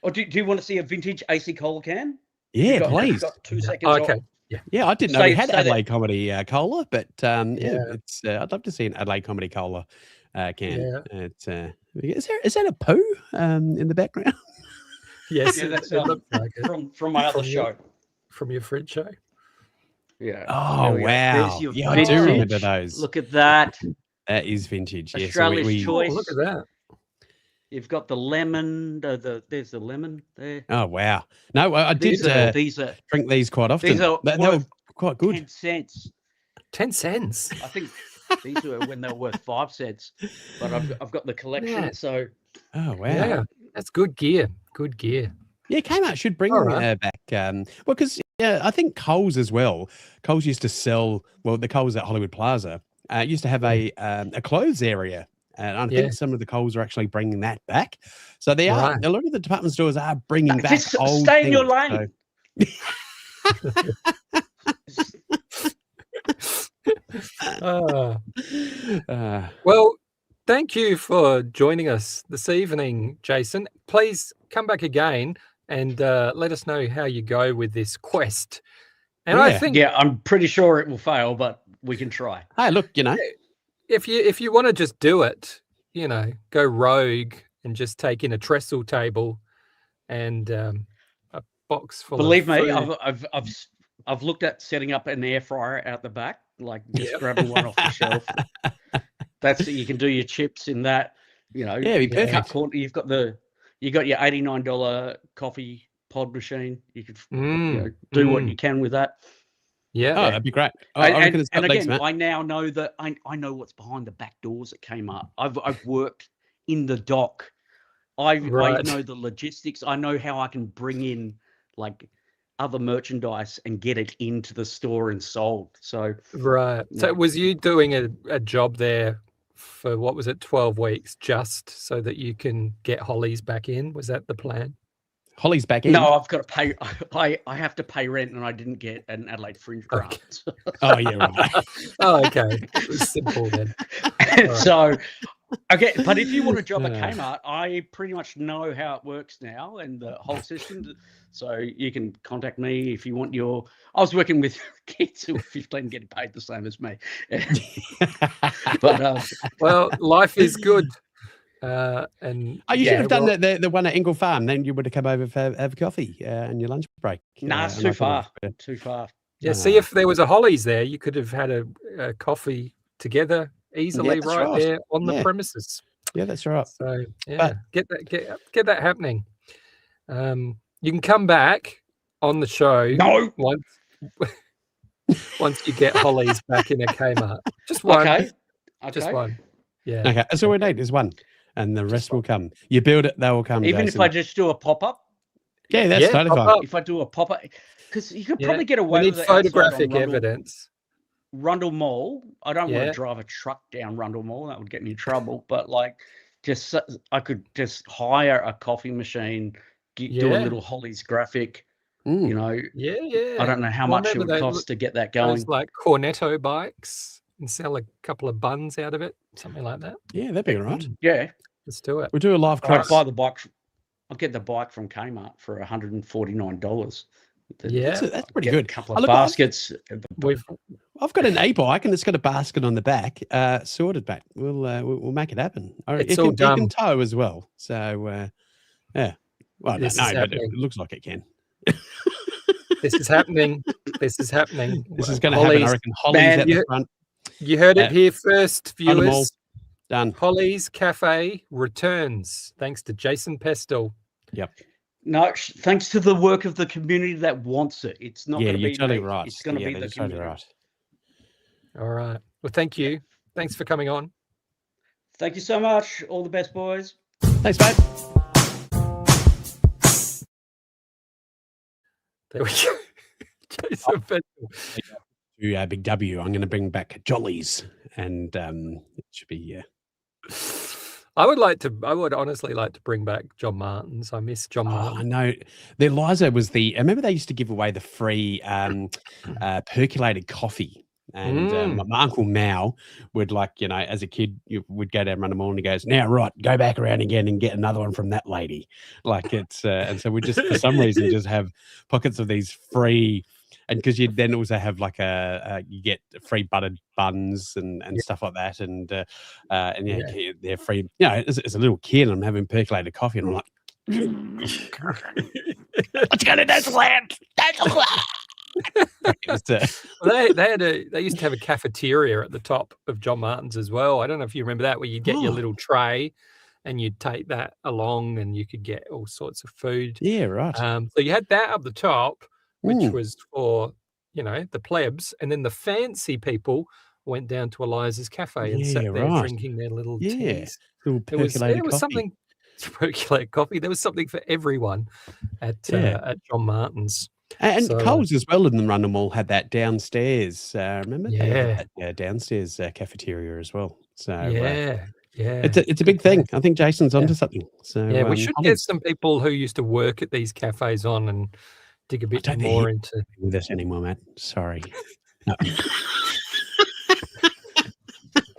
Or do you want to see a vintage AC Cola can? Yeah, You've got please. 2 seconds. Okay. off. Yeah, I didn't know we Say had that- Adelaide Comedy Cola, but it's I'd love to see an Adelaide Comedy Cola can. Yeah. It's is that a poo in the background? Yes, Yeah, that's it looked like it. from my other From your- show. From your fridge show. Yeah. Oh, There we go. wow. There's your Yeah, I do vintage. remember those. Look at that. That is vintage. Yes, Australia's we, choice. Oh, look at that. You've got the lemon. There's the lemon there. Oh wow! No, I did These are drink these quite often. these are They were worth quite good. 10 cents. 10 cents. I think these were when they were worth 5 cents. But I've got the collection. Yeah. So Oh wow! Yeah, that's good gear. Good gear. Yeah, Kmart should bring back. Well, because I think Coles as well. Coles used to sell. Well, the Coles at Hollywood Plaza used to have a clothes area, and I think some of the Coles are actually bringing that back. So they are. A lot of the department stores are bringing back Just old stay in things. your lane. Well, thank you for joining us this evening, Jason. Please come back again and let us know how you go with this quest. And I think, I'm pretty sure it will fail, but we can try. Hey, look, if you want to just do it, go rogue and just take in a trestle table and a box full. Believe of me, food. I've looked at setting up an air fryer out the back, like just grabbing one off the shelf. That's you can do your chips in that. Be perfect. You've got your $89 coffee pod machine. You could do what you can with that. Yeah, that'd be great. And again, I now know that I know what's behind the back doors at Kmart. I've worked in the dock. I know the logistics. I know how I can bring in like other merchandise and get it into the store and sold. So So was you doing a job there for, what was it, 12 weeks, just so that you can get Holly's back in? Was that the plan? Holly's back in? No, I've got to pay. I have to pay rent, and I didn't get an Adelaide Fringe grant. Oh yeah, right. Oh, okay. It was simple then. So, okay, but if you want a job at Kmart, I pretty much know how it works now and the whole system. So you can contact me if you want your. I was working with kids who were 15 getting paid the same as me. But well, life is good. And you should have done the one at Ingle Farm. Then you would have come over for have a coffee and your lunch break. Nah, it's too far. Too far. Yeah, see, if there was a Holly's there, you could have had a coffee together easily there on the premises. Yeah, that's right. So get that happening. You can come back on the show. No, once you get Holly's back in a Kmart. Just one. Okay. Just one. Yeah. Okay. That's all we need is one. And the rest will come. You build it, they will come. Even Jason. if I just do a pop-up? Yeah, that's totally fine. If I do a pop-up, because you could probably get away with it. Photographic evidence. Rundle Mall. I don't want to drive a truck down Rundle Mall. That would get me in trouble. But I could just hire a coffee machine, do a little Holly's graphic. Yeah. I don't know how much it would cost to get that going. Those like Cornetto bikes and sell a couple of buns out of it, something like that. Yeah, that'd be all right. Yeah. Let's do it. We'll do a live cross. I'll buy the bike. I'll get the bike from Kmart for $149. Yeah, that's pretty good. A couple of baskets. I've got an e-bike and it's got a basket on the back, sorted back. We'll make it happen. It's all done. It can tow as well. So yeah. Well, no, but it looks like it can. This is happening. This is happening. This is going to happen. I reckon Holly's at the front. You heard it here first, viewers. Done. Holly's Cafe returns thanks to Jason Pestell. Yep. No, thanks to the work of the community that wants it. It's not going to be totally me. right. It's going to be the community. Totally right. All right. Well, thank you. Thanks for coming on. Thank you so much. All the best, boys. Thanks, mate. There we go. Jason Pestell. To Big W, I'm going to bring back Jollies, and it should be. I would honestly like to bring back John Martin's. I miss John Martin. I know. The Eliza was I remember they used to give away the free percolated coffee. And my Uncle Mao would, as a kid, you would go down Rundle Mall and he goes, now, right, go back around again and get another one from that lady. And so we just, for some reason, just have pockets of these free. And because you then also have you get free buttered buns and stuff like that, and they're free. As a little kid, I'm having percolated coffee, and I'm like, "Let's go to this land." They used to have a cafeteria at the top of John Martin's as well. I don't know if you remember that, where you'd get your little tray, and you'd take that along, and you could get all sorts of food. Yeah, right. So you had that up the top, which was for, the plebs. And then the fancy people went down to Eliza's Cafe and sat there drinking their little teas. Little percolated coffee. Something, circulate coffee. There was something for everyone at John Martin's. And So, Coles as well in the Rundle Mall had that downstairs. Remember? They Yeah. had that downstairs cafeteria as well. So yeah. it's a big thing. I think Jason's onto something. So Yeah, we should get Pundits some people who used to work at these cafes on and dig a bit don't think more he's into. with us anymore, Matt. Sorry. No.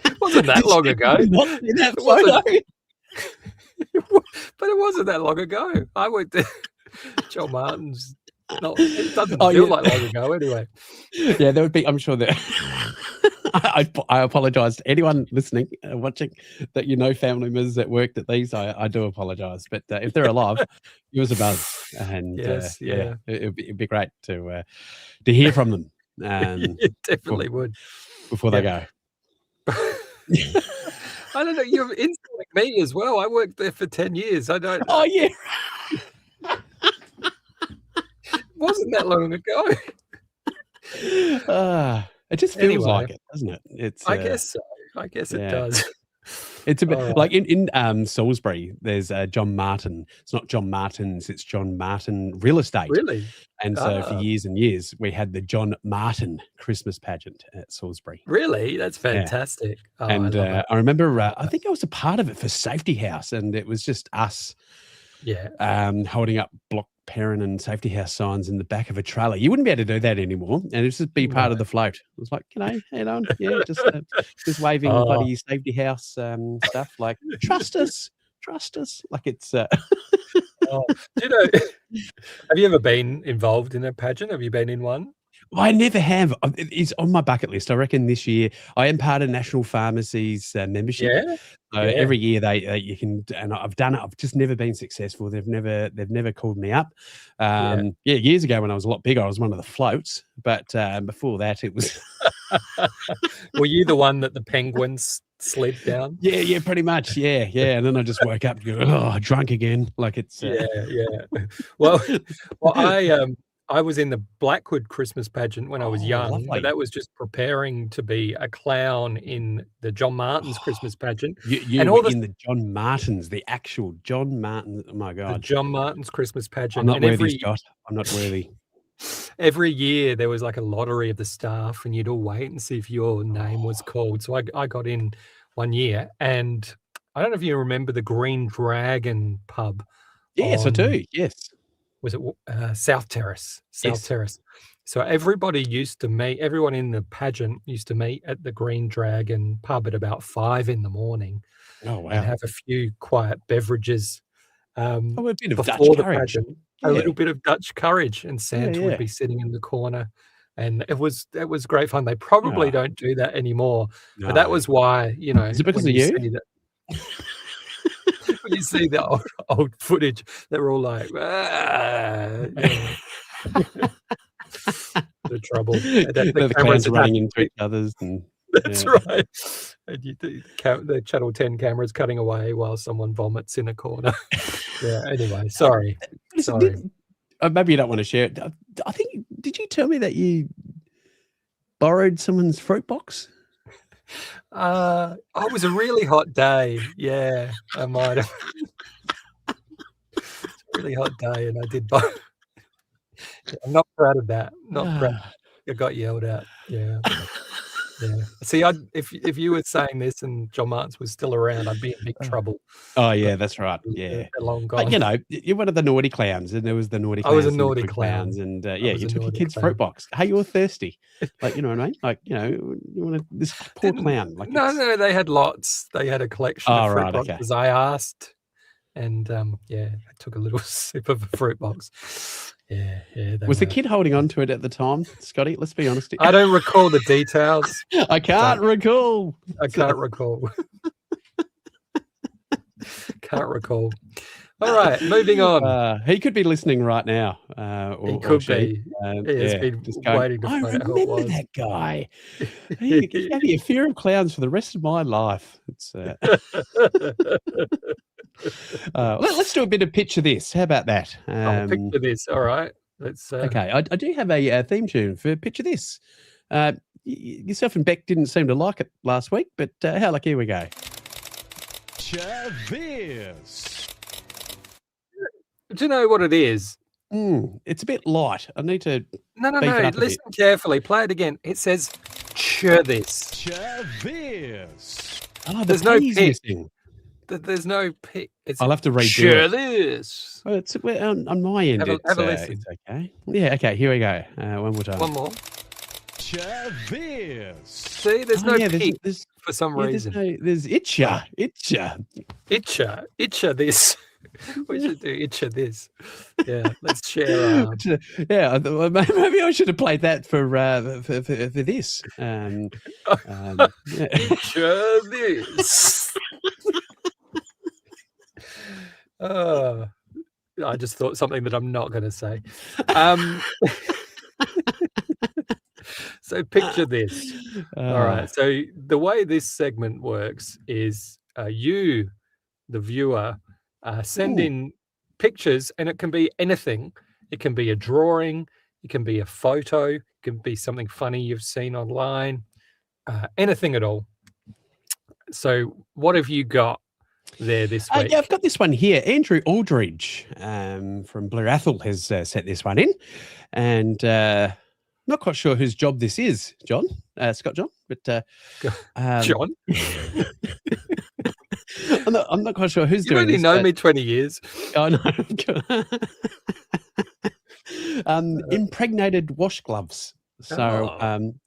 It wasn't that long ago. Not in that It wasn't- photo. But it wasn't that long ago. I worked at John Martin's. It doesn't Oh, feel yeah. like long ago anyway. Yeah, there would be. I'm sure that. I apologise to anyone listening, watching, that family members that worked at these. I do apologise, but if they're alive, give us a buzz, and Yes, yeah. it'd be great to hear from them. It definitely would. Before they go. I don't know. You're insulting me as well. I worked there for 10 years. I don't. Oh yeah. Wasn't that long ago. It just feels Anyway. like it, doesn't it? It's. I guess so. I guess it yeah. does. It's a bit All right. like in Salisbury. There's John Martin. It's not John Martin's. It's John Martin Real Estate. Really? And so for Ah. years and years, we had the John Martin Christmas pageant at Salisbury. Really? That's fantastic. Oh, And I love it. I remember, I think I was a part of it for Safety House, and it was just us Yeah. holding up block parent and Safety House signs in the back of a trailer. You wouldn't be able to do that anymore, and it was just be part of the float. It was like, how you doing? Yeah, just waving Oh. bloody Safety House stuff like trust us. Like it's. Oh, do you know? Have you ever been involved in a pageant? Have you been in one? I never have. It's on my bucket list. I reckon this year I am part of National Pharmacy's membership. Yeah. So every year you can, and I've done it. I've just never been successful. They've never called me up. Years ago when I was a lot bigger, I was one of the floats. But before that, it was. Were you the one that the penguins slid down? Yeah, pretty much. Yeah. And then I just woke up and go, oh, drunk again. Like it's. Yeah. Well, I was in the Blackwood Christmas pageant when I was young, lovely. but that was just preparing to be a clown in the John Martin's Christmas pageant. You and were all in the John Martins, the actual John Martin. Oh my the God. John Martin's Christmas pageant. I'm not and worthy, Scott. I'm not worthy. every year there was like a lottery of the staff, and you'd all wait and see if your name was called. So I got in one year, and I don't know if you remember the Green Dragon pub. Yes, I do. Yes. Was it South Terrace? Terrace. So everybody used to meet, everyone in the pageant used to meet at the Green Dragon pub at about 5 a.m. Oh, wow. and have a few quiet beverages a bit of Dutch before the courage. pageant. Yeah. A little bit of Dutch courage, and Santa yeah. would be sitting in the corner, and it was great fun. They probably don't do that anymore, but that was why, Is it because when of you? see that- when you see the old footage, they're all like, the trouble. The clowns running into each other's. And, That's right. And the Channel 10 cameras cutting away while someone vomits in a corner. Anyway, sorry. Maybe you don't want to share it. I think, did you tell me that you borrowed someone's fruit box? It was a really hot day. Yeah, I might have. It's a really hot day, and I did borrow. I'm not proud of that. Not proud. I got yelled at. Yeah. See, if you were saying this and John Martin's was still around, I'd be in big trouble. Oh yeah, that's right. Yeah, They're long gone. But, you're one of the naughty clowns, and there was the naughty. I was a clowns and the naughty good clown. clowns, and I you was a took your naughty kid's clown. fruit box. Hey, you were thirsty, like you know what I mean? Like you want this poor clown. Like No, they had lots. They had a collection Oh, of fruit right, boxes. I asked, and I took a little sip of a fruit box. Yeah. Was the kid holding on to it at the time, Scotty? Let's be honest. I don't recall the details. I can't recall. I can't recall. Can't recall. All right, moving on. He could be listening right now. He could be. He has been just going, waiting to I find out who it remember was. that guy. He gave me a fear of clowns for the rest of my life. It's, let's do a bit of Picture This. How about that? Picture this. All right. Let's. Okay, I do have a theme tune for Picture This. Yourself and Beck didn't seem to like it last week, but hell, here we go. Picture This. Do you know what it is? It's a bit light. I need to. No. beef it up a Listen bit. carefully. Play it again. It says, "Chur this." Chur this. Oh, There's no P's P. missing. There's no P. It's I'll have to redo Chur it. this. Well, it's on my end. Have a listen. It's okay. Yeah. Okay. Here we go. One more time. One more. Chur this. See, there's no P for some reason. There's itcha. Itcha this. We should do itcha this. Yeah, let's share. Yeah, maybe I should have played that for this. Yeah. Itcha this. I just thought something that I'm not going to say. So picture this. All right. So the way this segment works is you, the viewer, send in pictures, and it can be anything. It can be a drawing. It can be a photo. It can be something funny you've seen online. Anything at all. So what have you got there this week? Yeah, I've got this one here. Andrew Aldridge from Blue Athol has sent this one in, and not quite sure whose job this is, Scott John, but John. I'm not quite sure who's You doing only this. know me 20 years. I know. Impregnated wash gloves. So,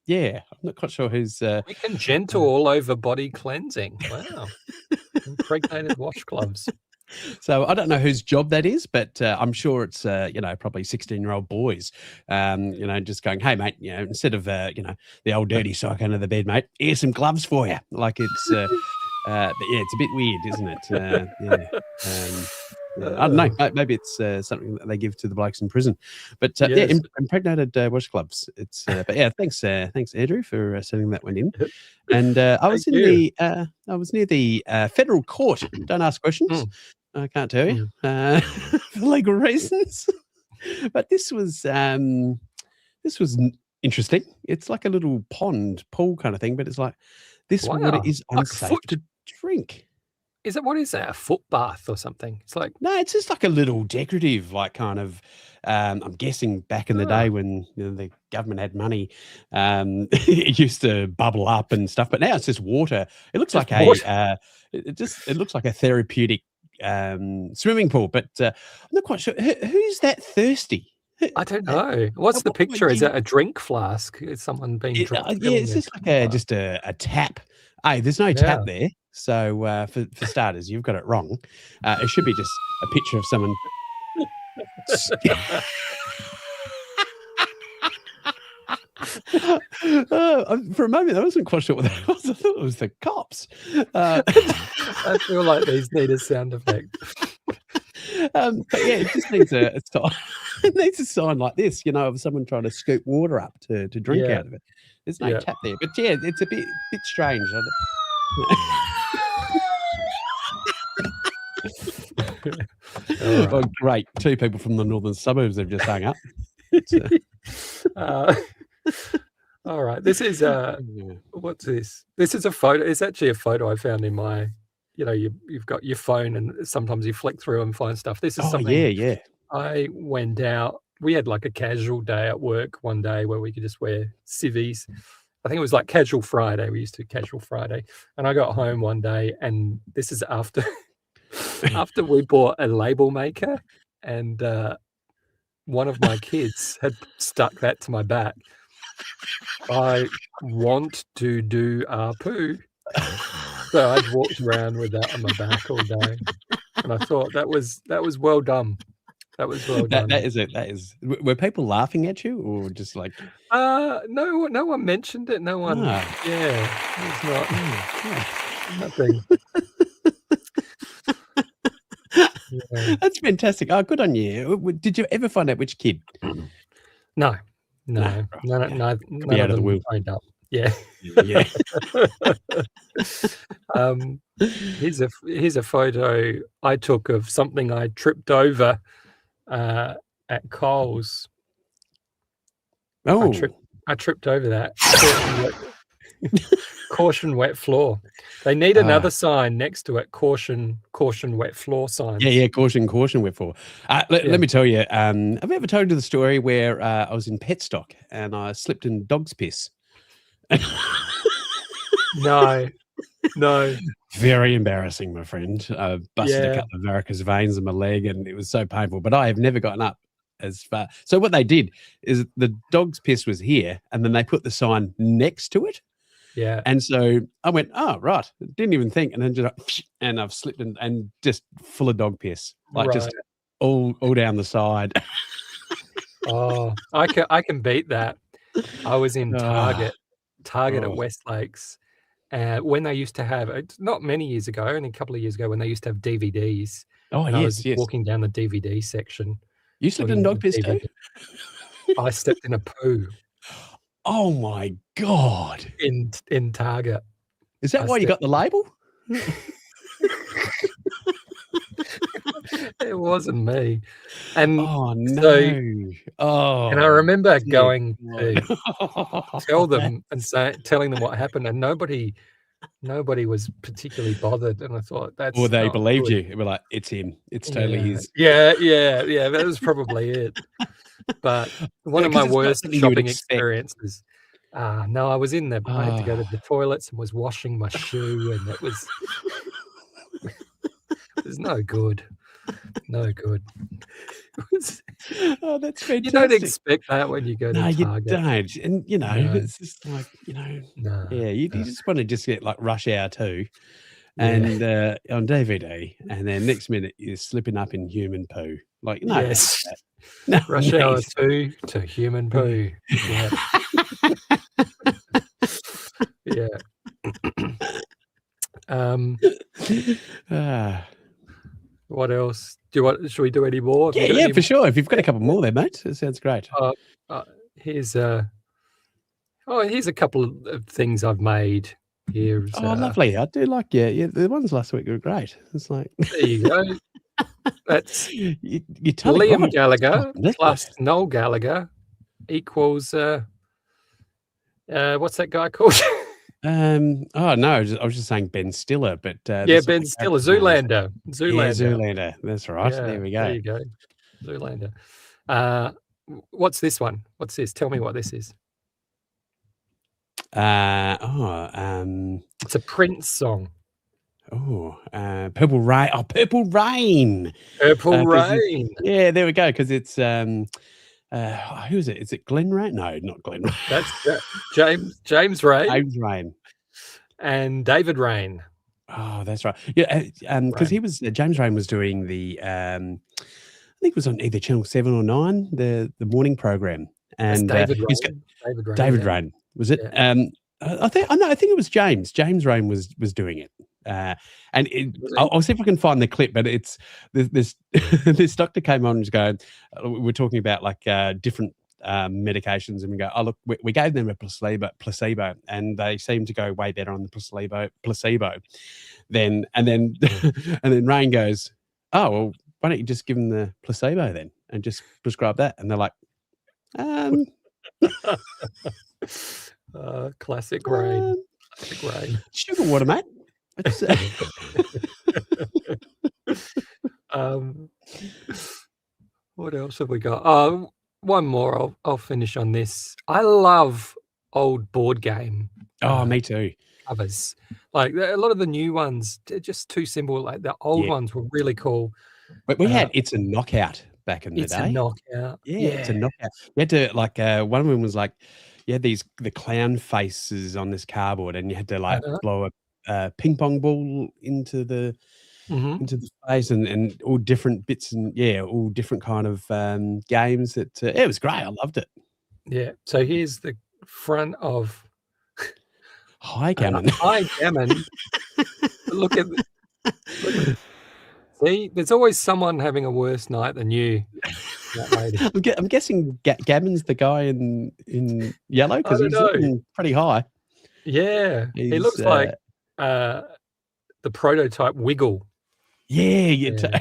yeah, I'm not quite sure who's. We can gentle all over body cleansing. Wow. Impregnated wash gloves. So I don't know whose job that is, but I'm sure it's probably 16-year-old boys, just going, hey mate, instead of the old dirty sock under the bed, mate, here's some gloves for you. Like it's, but yeah, it's a bit weird, isn't it? I don't know. Maybe it's something that they give to the blokes in prison, but yeah, impregnated wash gloves. It's, but yeah, thanks Andrew for sending that one in. And I was near the federal court. Don't ask questions. I can't tell you for legal reasons. But this was interesting. It's like a little pool kind of thing, but it's like this water is unsafe to drink. Is it, what is that? A foot bath or something? It's like, no, it's just like a little decorative, like kind of. I'm guessing back in the day when the government had money, it used to bubble up and stuff. But now it's just water. It looks like it looks like a therapeutic swimming pool. But I'm not quite sure who's that thirsty. I don't know. What's the picture? Is that a drink flask? Is someone being drunk? Yeah, it's just like a tap. Hey, there's no tap there. So for starters, you've got it wrong. It should be just a picture of someone. For a moment, I wasn't quite sure what that was. I thought it was the cops. I feel like these need a sound effect. But yeah, it just needs a sign. It needs a sign like this, of someone trying to scoop water up to drink out of it. There's no tap there, but yeah, it's a bit strange. Well, great. 2 people from the northern suburbs have just hung up. All right. This is what's this? This is a photo. It's actually a photo I found in my, you've got your phone and sometimes you flick through and find stuff. This is something. Yeah. I went out. We had like a casual day at work one day where we could just wear civvies. I think it was like casual Friday. We used to casual Friday. And I got home one day, and this is after we bought a label maker, and one of my kids had stuck that to my back. I want to do our poo. So I'd walked around with that on my back all day. And I thought that was well done. That was well done. That is. Were people laughing at you, or just like? No one mentioned it. No one. Yeah, it's not. Nothing. Yeah. That's fantastic. Oh, good on you. Did you ever find out which kid? No. None of them were signed up. Yeah. Here's a photo I took of something I tripped over at Coles. Oh, I tripped over that. Caution wet floor. They need another sign next to it. Caution wet floor signs. Yeah, caution wet floor. Let me tell you, have I ever told you the story where I was in pet stock and I slipped in dog's piss? No. Very embarrassing, my friend. I busted a couple of varicose veins in my leg and it was so painful, but I have never gotten up as far. So what they did is the dog's piss was here and then they put the sign next to it. Yeah. And so I went, oh, right. Didn't even think. And then and I've slipped in and just full of dog piss, like just all down the side. Oh, I can beat that. I was in Target at West Lakes. When they used to have, not many years ago, only a couple of years ago, when they used to have DVDs. Oh, and I was walking down the DVD section. You slipped in dog piss too? I stepped in a poo. Oh my God. In Target. Is that why you got the label? It wasn't me. And oh no. And I remember going to tell them and telling them what happened, and nobody was particularly bothered. And I thought that's or they not believed good. you. They were like, it's him. It's totally his. Yeah. That was probably it. But one of my worst shopping experiences. No, I was in there. I had to go to the toilets and was washing my shoe, and it was no good. No good. Oh, that's fantastic. You don't expect that when you go to Target. No, you don't. And, it's just like, you just want to just get like Rush Hour 2 and on DVD, and then next minute you're slipping up in human poo. Like, no. Yes. No, Rush Hour 2 to human poo. Yeah. What else? Should we do any more? Yeah, for sure. If you've got a couple more there, mate, it sounds great. Here's a couple of things I've made. Here's lovely. I do like the ones last week were great. It's like there you go. That's you're totally Liam right. Gallagher plus Noel Gallagher equals what's that guy called? No, I was just saying Ben Stiller, but Ben Stiller, Zoolander. Yeah, Zoolander. That's right. Yeah, there we go. There you go, Zoolander. What's this one? What's this? Tell me what this is. It's a Prince song. Purple Rain. Oh, Purple Rain. Purple Rain. Yeah, there we go. Because it's who is it? Is it Glenn Rain? No, not Glenn Rain. That's James Rain. James Rain. And David Rain. Oh, that's right. Yeah, because James Rain was doing the I think it was on either Channel 7 or 9, the morning program. And David Rain. David Rain. Was it? Yeah. I think it was James. James Rain was doing it. I'll see if I can find the clip, but it's this this doctor came on and was going, we're talking about like different medications, and we go, oh look, we gave them a placebo, and they seem to go way better on the placebo. And then Rain goes, oh well, why don't you just give them the placebo then and just prescribe that? And they're like, classic Rain. Classic Rain. Sugar water, mate. What else have we got? One more. I'll finish on this. I love old board game. Me too. Covers. Like a lot of the new ones, they're just too simple. Like the old ones were really cool. But we had It's a Knockout back in the day. It's a Knockout. Yeah, It's a Knockout. You had to one of them was like you had the clown faces on this cardboard, and you had to like blow a ping pong ball into the face, and all different bits, and all different kind of games. That it was great. I loved it. Yeah. So here's the front of High Gammon. High Gammon. Look at. See, there's always someone having a worse night than you. That lady. I'm guessing Gammon's the guy in yellow because he's looking pretty high. Yeah, he looks like the prototype Wiggle. Yeah.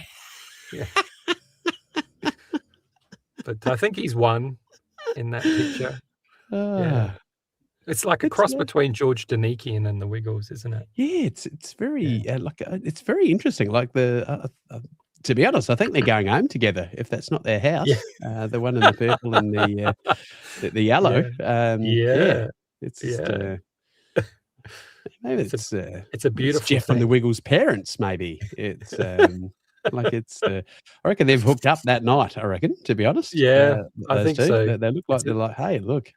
But I think he's won in that picture. It's like a cross between George Danikian and the Wiggles, isn't it? Yeah, it's very it's very interesting. Like to be honest, I think they're going home together. If that's not their house, the one in the purple and the yellow. It's just, maybe it's a beautiful Jeff thing. and the Wiggles' parents. Maybe it's like it's. I reckon they've hooked up that night. I reckon, to be honest. Yeah, I those think two. so. They look like they're like, hey, look.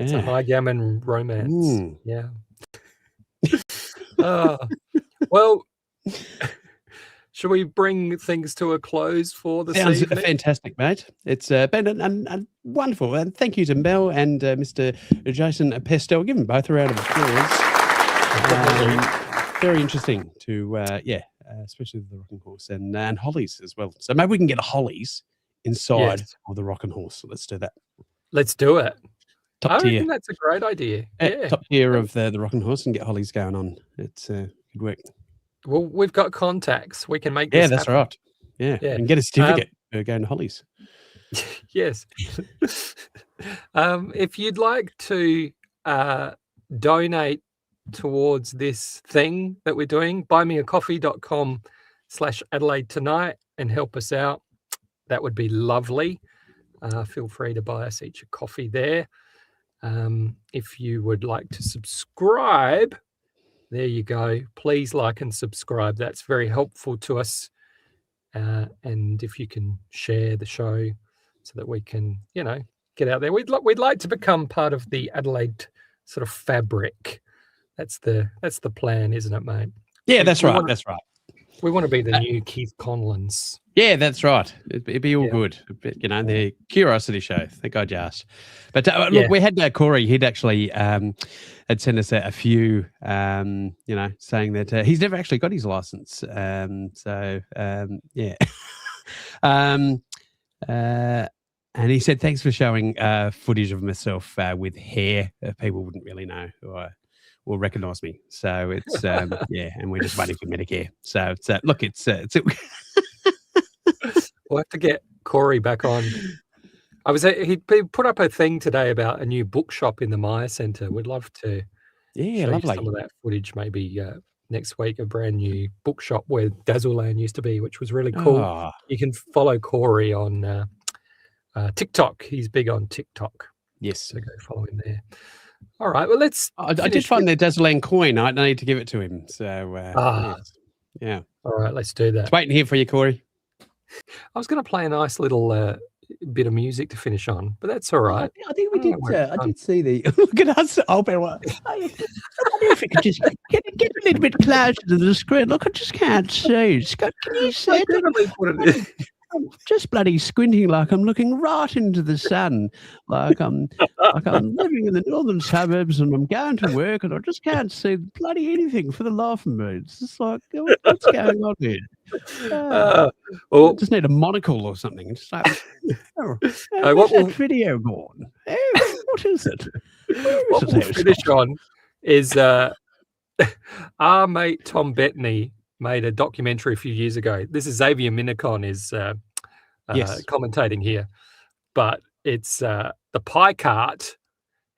It's a high gammon romance. Mm. Yeah. Well, should we bring things to a close for this Sounds evening? fantastic, mate. It's been a wonderful, and thank you to Mel and Mr. Jason Pestell. Give them both a round of applause. Very interesting to, especially the Rocking Horse and Hollies as well. So maybe we can get a Hollies inside of the Rocking Horse. Let's do that. Let's do it. Top I tier. reckon that's a great idea. Yeah. Top tier of the Rocking Horse and get Hollies going on. It's good work. Well, we've got contacts. We can make this Yeah, that's happen. right. Yeah. And get a certificate for going to Hollies. Yes. If you'd like to donate towards this thing that we're doing, buymeacoffee.com/Adelaide tonight and help us out. That would be lovely. Feel free to buy us each a coffee there. If you would like to subscribe, there you go. Please like and subscribe. That's very helpful to us. And if you can share the show so that we can, get out there. We'd like to become part of the Adelaide sort of fabric. That's the plan, isn't it, mate? Yeah, that's right. That's right. We want to be the new Keith Conlons. Yeah, that's right. It'd be all good. But, the Curiosity Show. Thank God you asked. But look, we had Corey. He'd actually had sent us a few, saying that he's never actually got his license. And he said, thanks for showing footage of myself with hair. People wouldn't really know who I will recognise me. So it's and we're just waiting for Medicare. So look, it's we'll have to get Corey back on. He put up a thing today about a new bookshop in the Maya Centre. We'd love to show you some of that footage maybe next week. A brand new bookshop where Dazzleland used to be, which was really cool. Oh. You can follow Corey on TikTok. He's big on TikTok. Yes. So go follow him there. All right. Well, let's. I did find the Dazzleland coin. I need to give it to him. So yeah. All right. Let's do that. It's waiting here for you, Corey. I was going to play a nice little bit of music to finish on, but that's all right. I think we did. I did see the. Look at us. I wonder if it could just get a little bit closer to the screen. Look, I just can't see. Scott, can you see it? Just bloody squinting like I'm looking right into the sun, like I'm living in the northern suburbs and I'm going to work and I just can't see bloody anything for the life of me. It's just like, what's going on here? I just need a monocle or something. It's like, where's that video gone? What is it? What we'll finish on is our mate Tom Bettany made a documentary a few years ago. This is Xavier Minicon is commentating here, but it's the pie cart.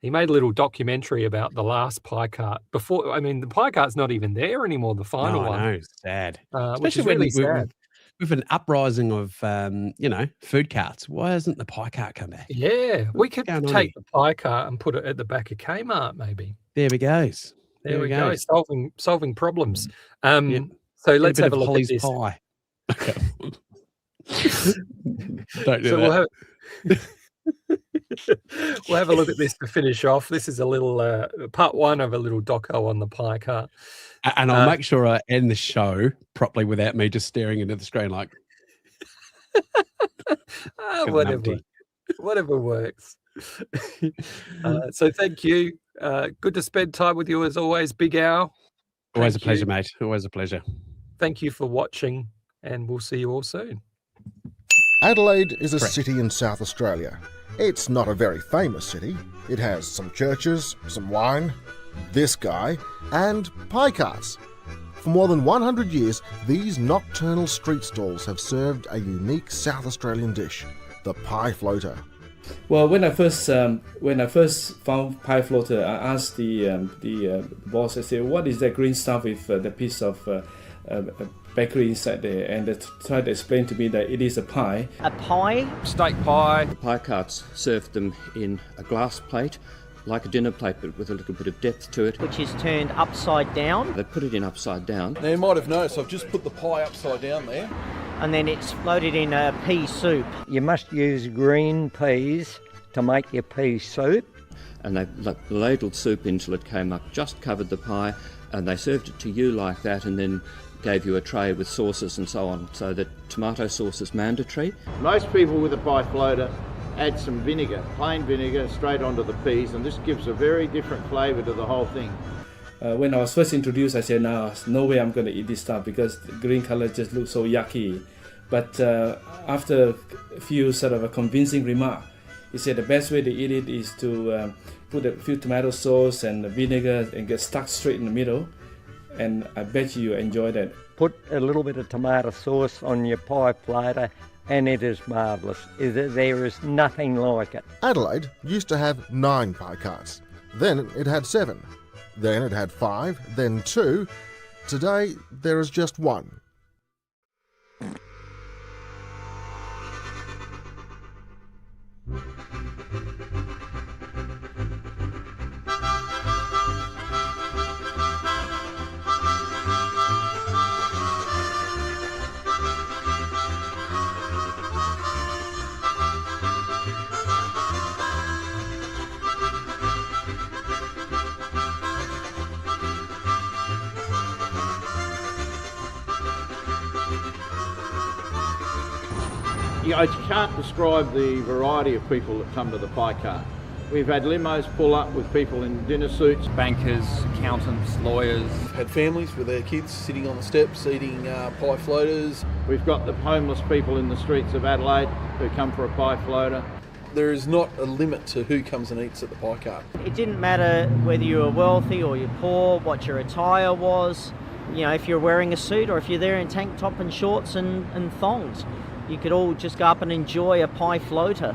He made a little documentary about the last pie cart before. I mean, the pie cart's not even there anymore. The final one. No, sad. Which is really sad. With an uprising of food carts, why hasn't the pie cart come back? Yeah, we could take the pie cart and put it at the back of Kmart, maybe. There we go. There we go. Solving problems. So let's have a look at this. Pie. Don't do so that. We'll have a look at this to finish off. This is a little part one of a little doco on the pie cart. And I'll make sure I end the show properly without me just staring into the screen like. Whatever works. So thank you. Good to spend time with you as always, Big Al. Always a pleasure, mate. Always a pleasure. Thank you for watching, and we'll see you all soon. Adelaide is a city in South Australia. It's not a very famous city. It has some churches, some wine, this guy, and pie carts. For more than 100 years, these nocturnal street stalls have served a unique South Australian dish, the pie floater. Well, when I first found pie floater, I asked the boss. I said, "What is that green stuff with the piece of bakery inside there?" And they tried to explain to me that it is a pie. A pie? Steak pie. The pie carts served them in a glass plate, like a dinner plate, but with a little bit of depth to it. Which is turned upside down. They put it in upside down. Now you might have noticed I've just put the pie upside down there. And then it's floated in a pea soup. You must use green peas to make your pea soup. And they ladled soup until it came up, just covered the pie, and they served it to you like that, and then gave you a tray with sauces and so on, so that tomato sauce is mandatory. Most people with a pie floater add some vinegar, plain vinegar, straight onto the peas, and this gives a very different flavour to the whole thing. When I was first introduced, I said, no way I'm going to eat this stuff because the green colour just looks so yucky. But after a few sort of a convincing remark, he said the best way to eat it is to put a few tomato sauce and vinegar and get stuck straight in the middle. And I bet you enjoy that. Put a little bit of tomato sauce on your pie floater and it is marvellous. There is nothing like it. Adelaide used to have 9 pie carts. Then it had 7. Then it had 5, then 2. Today there is just 1. I can't describe the variety of people that come to the pie cart. We've had limos pull up with people in dinner suits. Bankers, accountants, lawyers. We've had families with their kids sitting on the steps eating pie floaters. We've got the homeless people in the streets of Adelaide who come for a pie floater. There is not a limit to who comes and eats at the pie cart. It didn't matter whether you were wealthy or you're poor, what your attire was, if you're wearing a suit or if you're there in tank top and shorts and thongs. You could all just go up and enjoy a pie floater.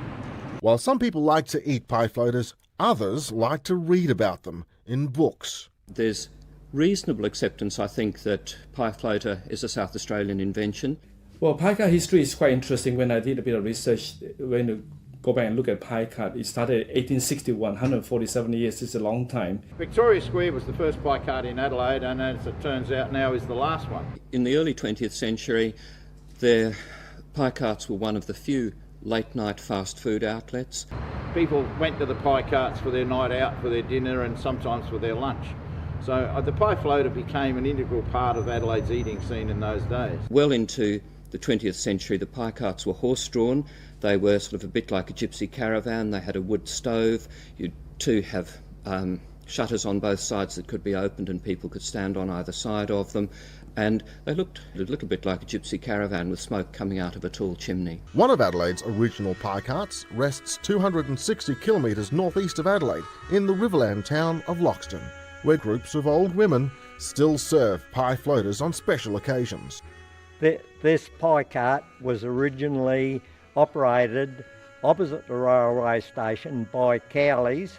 While some people like to eat pie floaters, others like to read about them in books. There's reasonable acceptance, I think, that pie floater is a South Australian invention. Well, pie cart history is quite interesting. When I did a bit of research, when you go back and look at pie cart, it started in 1861, 147 years. It's a long time. Victoria Square was the first pie cart in Adelaide, and as it turns out now is the last one. In the early 20th century, pie carts were one of the few late-night fast food outlets. People went to the pie carts for their night out, for their dinner, and sometimes for their lunch. So the pie floater became an integral part of Adelaide's eating scene in those days. Well into the 20th century, the pie carts were horse-drawn. They were sort of a bit like a gypsy caravan. They had a wood stove. You'd too have shutters on both sides that could be opened and people could stand on either side of them. And they looked a little bit like a gypsy caravan with smoke coming out of a tall chimney. One of Adelaide's original pie carts rests 260 kilometres northeast of Adelaide in the riverland town of Loxton, where groups of old women still serve pie floaters on special occasions. This pie cart was originally operated opposite the railway station by Cowleys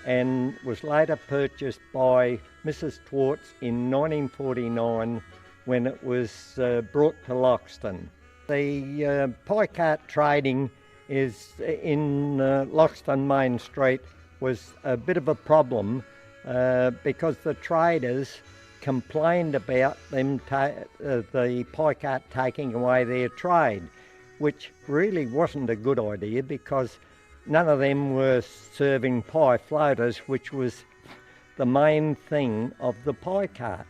and was later purchased by Mrs. Twarts in 1949 when it was brought to Loxton. The pie cart trading is in Loxton Main Street was a bit of a problem because the traders complained about them the pie cart taking away their trade, which really wasn't a good idea because none of them were serving pie floaters, which was the main thing of the pie cart.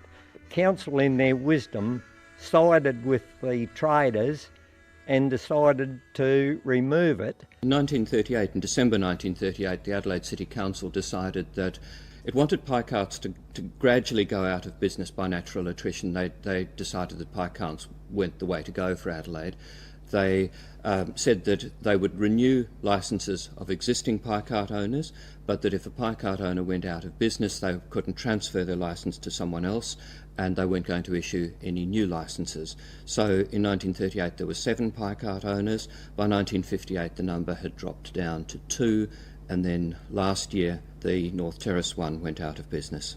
Council, in their wisdom, sided with the traders and decided to remove it. In 1938, in December 1938, the Adelaide City Council decided that it wanted pie carts to gradually go out of business by natural attrition. They decided that pie carts weren't the way to go for Adelaide. They said that they would renew licences of existing pie cart owners, but that if a pie cart owner went out of business, they couldn't transfer their licence to someone else, and they weren't going to issue any new licences. So in 1938 there were 7 pie cart owners. By 1958 the number had dropped down to 2, and then last year the North Terrace one went out of business.